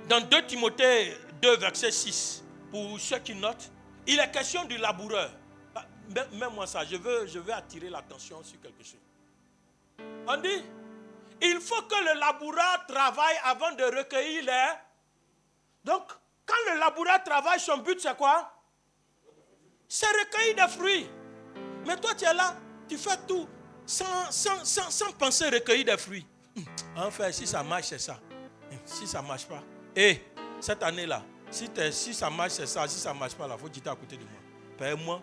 2 Timothée 2, verset 6, pour ceux qui notent, il est question du laboureur. Mets-moi ça, je veux attirer l'attention sur quelque chose. On dit, il faut que le laboureur travaille avant de recueillir les... Donc, quand le laboureur travaille, son but c'est quoi? C'est recueillir des fruits. Mais toi tu es là, tu fais tout sans penser recueillir des fruits. Enfin, si ça marche, c'est ça. Si ça ne marche pas. Et cette année-là, si ça marche, c'est ça. Si ça ne marche pas, il faut dire à côté de moi. Père, moi,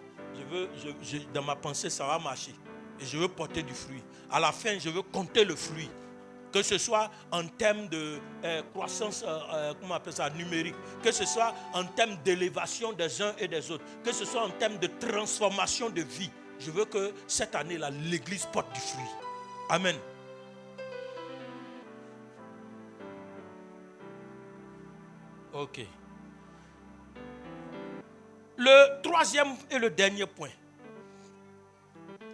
dans ma pensée, ça va marcher. Et je veux porter du fruit. À la fin, je veux compter le fruit. Que ce soit en termes de croissance comment on appelle ça, numérique, que ce soit en termes d'élévation des uns et des autres, que ce soit en termes de transformation de vie. Je veux que cette année-là, l'église porte du fruit. Amen. Ok. Le troisième et le dernier point.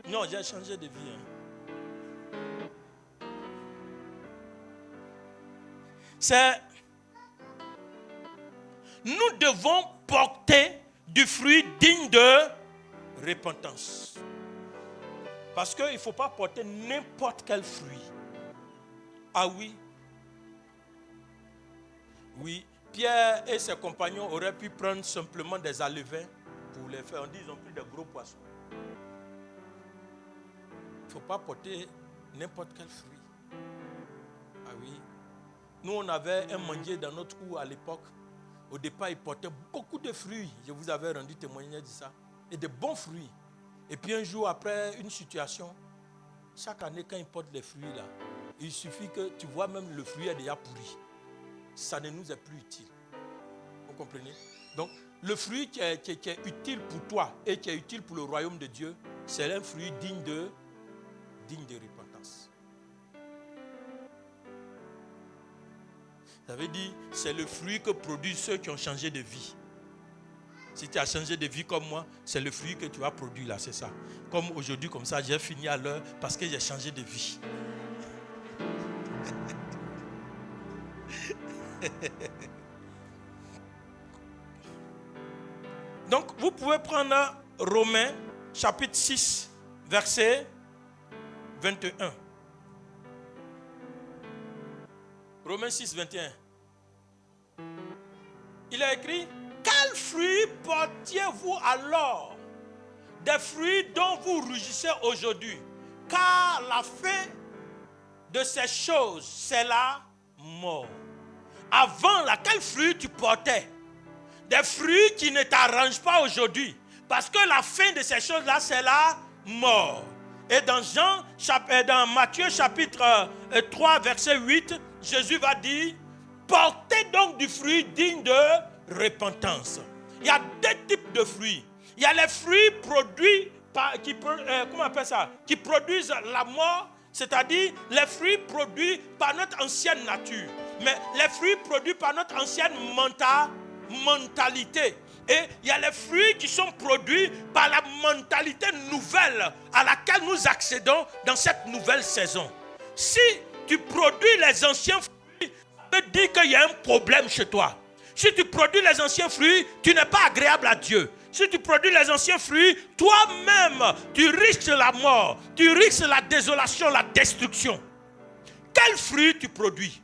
Non, j'ai changé de vie. C'est, nous devons porter du fruit digne de repentance. Parce qu'il ne faut pas porter n'importe quel fruit. Ah oui. Oui, Pierre et ses compagnons auraient pu prendre simplement des alevins pour les faire. On dit qu'ils ont pris des gros poissons. Il ne faut pas porter n'importe quel fruit. Ah oui. Nous, on avait un manguier dans notre cour à l'époque. Au départ, il portait beaucoup de fruits. Je vous avais rendu témoignage de ça. Et de bons fruits. Et puis un jour, après une situation, chaque année, quand il porte les fruits, là, il suffit que tu vois même le fruit est déjà pourri. Ça ne nous est plus utile. Vous comprenez? Donc, le fruit qui est utile pour toi et qui est utile pour le royaume de Dieu, c'est un fruit digne de repentance. Ça veut dire, c'est le fruit que produisent ceux qui ont changé de vie. Si tu as changé de vie comme moi, c'est le fruit que tu vas produire là, c'est ça. Comme aujourd'hui, comme ça, j'ai fini à l'heure parce que j'ai changé de vie. Donc, vous pouvez prendre Romains, chapitre 6, verset 21. Romains 6, 21. Il a écrit, quels fruits portiez-vous alors? Des fruits dont vous rougissez aujourd'hui. Car la fin de ces choses, c'est la mort. Avant, quel fruit tu portais? Des fruits qui ne t'arrangent pas aujourd'hui. Parce que la fin de ces choses-là, c'est la mort. Et dans Matthieu chapitre 3, verset 8, Jésus va dire, portez donc du fruit digne de repentance. Il y a deux types de fruits. Il y a les fruits produits qui produisent la mort, c'est-à-dire les fruits produits par notre ancienne nature. Mais les fruits produits par notre ancienne mentalité. Et il y a les fruits qui sont produits par la mentalité nouvelle à laquelle nous accédons dans cette nouvelle saison. Si tu produis les anciens fruits, ça veut dire qu'il y a un problème chez toi. Si tu produis les anciens fruits, tu n'es pas agréable à Dieu. Si tu produis les anciens fruits, toi-même, tu risques la mort, tu risques la désolation, la destruction. Quel fruit tu produis?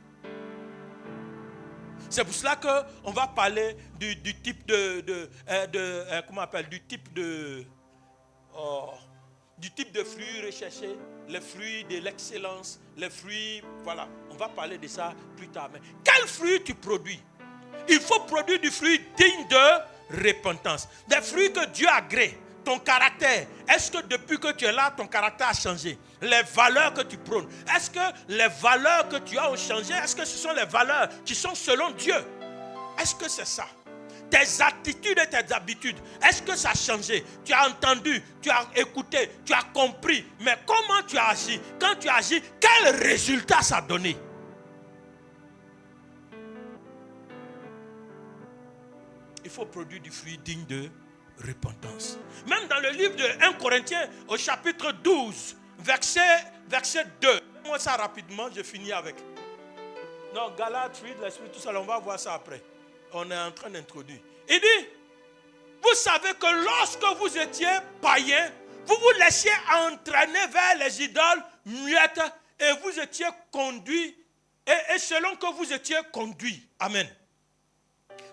C'est pour cela qu'on va parler du type du type de fruits recherchés, les fruits de l'excellence, les fruits, voilà. On va parler de ça plus tard. Mais quel fruit tu produis? Il faut produire du fruit digne de repentance. Des fruits que Dieu agrée. Ton caractère, est-ce que depuis que tu es là, ton caractère a changé? Les valeurs que tu prônes, est-ce que les valeurs que tu as ont changé? Est-ce que ce sont les valeurs qui sont selon Dieu? Est-ce que c'est ça? Tes attitudes et tes habitudes, est-ce que ça a changé? Tu as entendu, tu as écouté, tu as compris, mais comment tu as agi? Quand tu as agi, quel résultat ça a donné? Il faut produire du fruit digne de repentance. Même dans le livre de 1 Corinthiens, au chapitre 12, verset 2. Moi ça rapidement, je finis avec. Non, Galates, fruit de l'esprit, tout ça, on va voir ça après. On est en train d'introduire. Il dit, vous savez que lorsque vous étiez païens, vous vous laissiez entraîner vers les idoles muettes et vous étiez conduits, et selon que vous étiez conduits. Amen.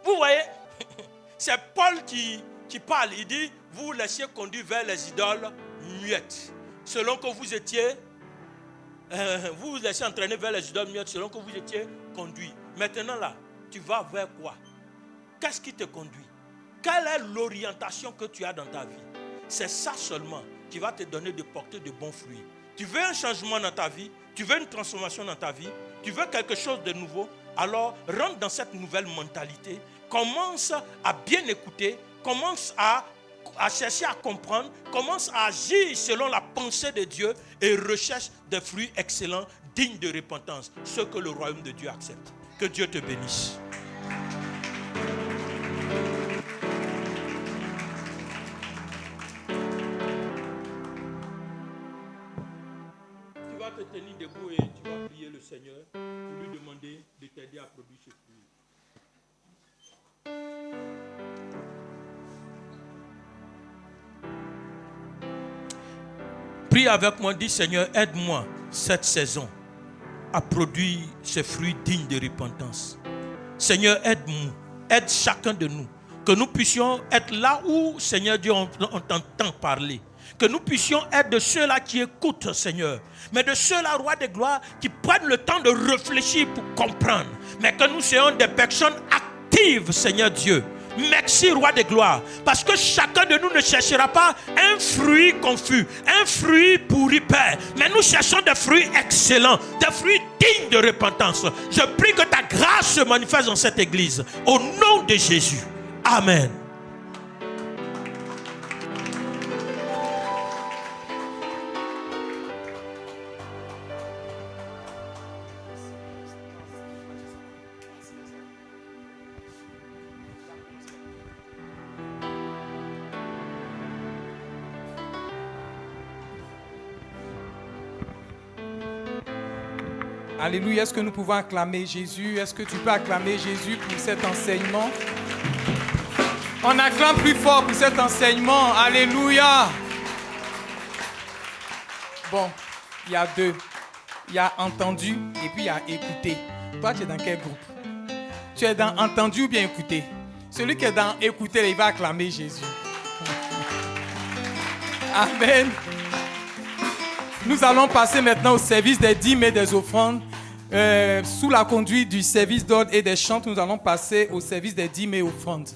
Vous voyez, c'est Paul qui parle. Il dit, vous vous laissiez conduire vers les idoles muettes, selon que vous étiez vous vous laissez entraîner vers les idolâtres selon que vous étiez conduit. Maintenant là, tu vas vers quoi? Qu'est-ce qui te conduit? Quelle est l'orientation que tu as dans ta vie? C'est ça seulement qui va te donner de porter de bons fruits. Tu veux un changement dans ta vie? Tu veux une transformation dans ta vie? Tu veux quelque chose de nouveau? Alors rentre dans cette nouvelle mentalité. Commence à bien écouter. Commence à chercher à comprendre. Commence à agir selon la pensée de Dieu et recherche des fruits excellents, dignes de repentance. Ce que le royaume de Dieu accepte. Que Dieu te bénisse. Tu vas te tenir debout et tu vas prier le Seigneur pour lui demander de t'aider à produire ce fruit. Prie avec moi, dis Seigneur, aide-moi cette saison à produire ce fruit digne de repentance. Seigneur, aide-nous, aide chacun de nous, que nous puissions être là où, Seigneur Dieu, on t'entend parler. Que nous puissions être de ceux-là qui écoutent, Seigneur. Mais de ceux-là, roi de gloire, qui prennent le temps de réfléchir pour comprendre. Mais que nous soyons des personnes actives, Seigneur Dieu. Merci, roi de gloire. Parce que chacun de nous ne cherchera pas un fruit confus, un fruit pourri, Père. Mais nous cherchons des fruits excellents, des fruits dignes de repentance. Je prie que ta grâce se manifeste dans cette église. Au nom de Jésus. Amen. Alléluia. Est-ce que nous pouvons acclamer Jésus? Est-ce que tu peux acclamer Jésus pour cet enseignement? On acclame plus fort pour cet enseignement. Alléluia. Bon, il y a deux. Il y a entendu et puis il y a écouté. Toi, tu es dans quel groupe? Tu es dans entendu ou bien écouté? Celui qui est dans écouter, il va acclamer Jésus. Amen. Nous allons passer maintenant au service des dîmes et des offrandes. Sous la conduite du service d'ordre et des chants, nous allons passer au service des dîmes et offrandes.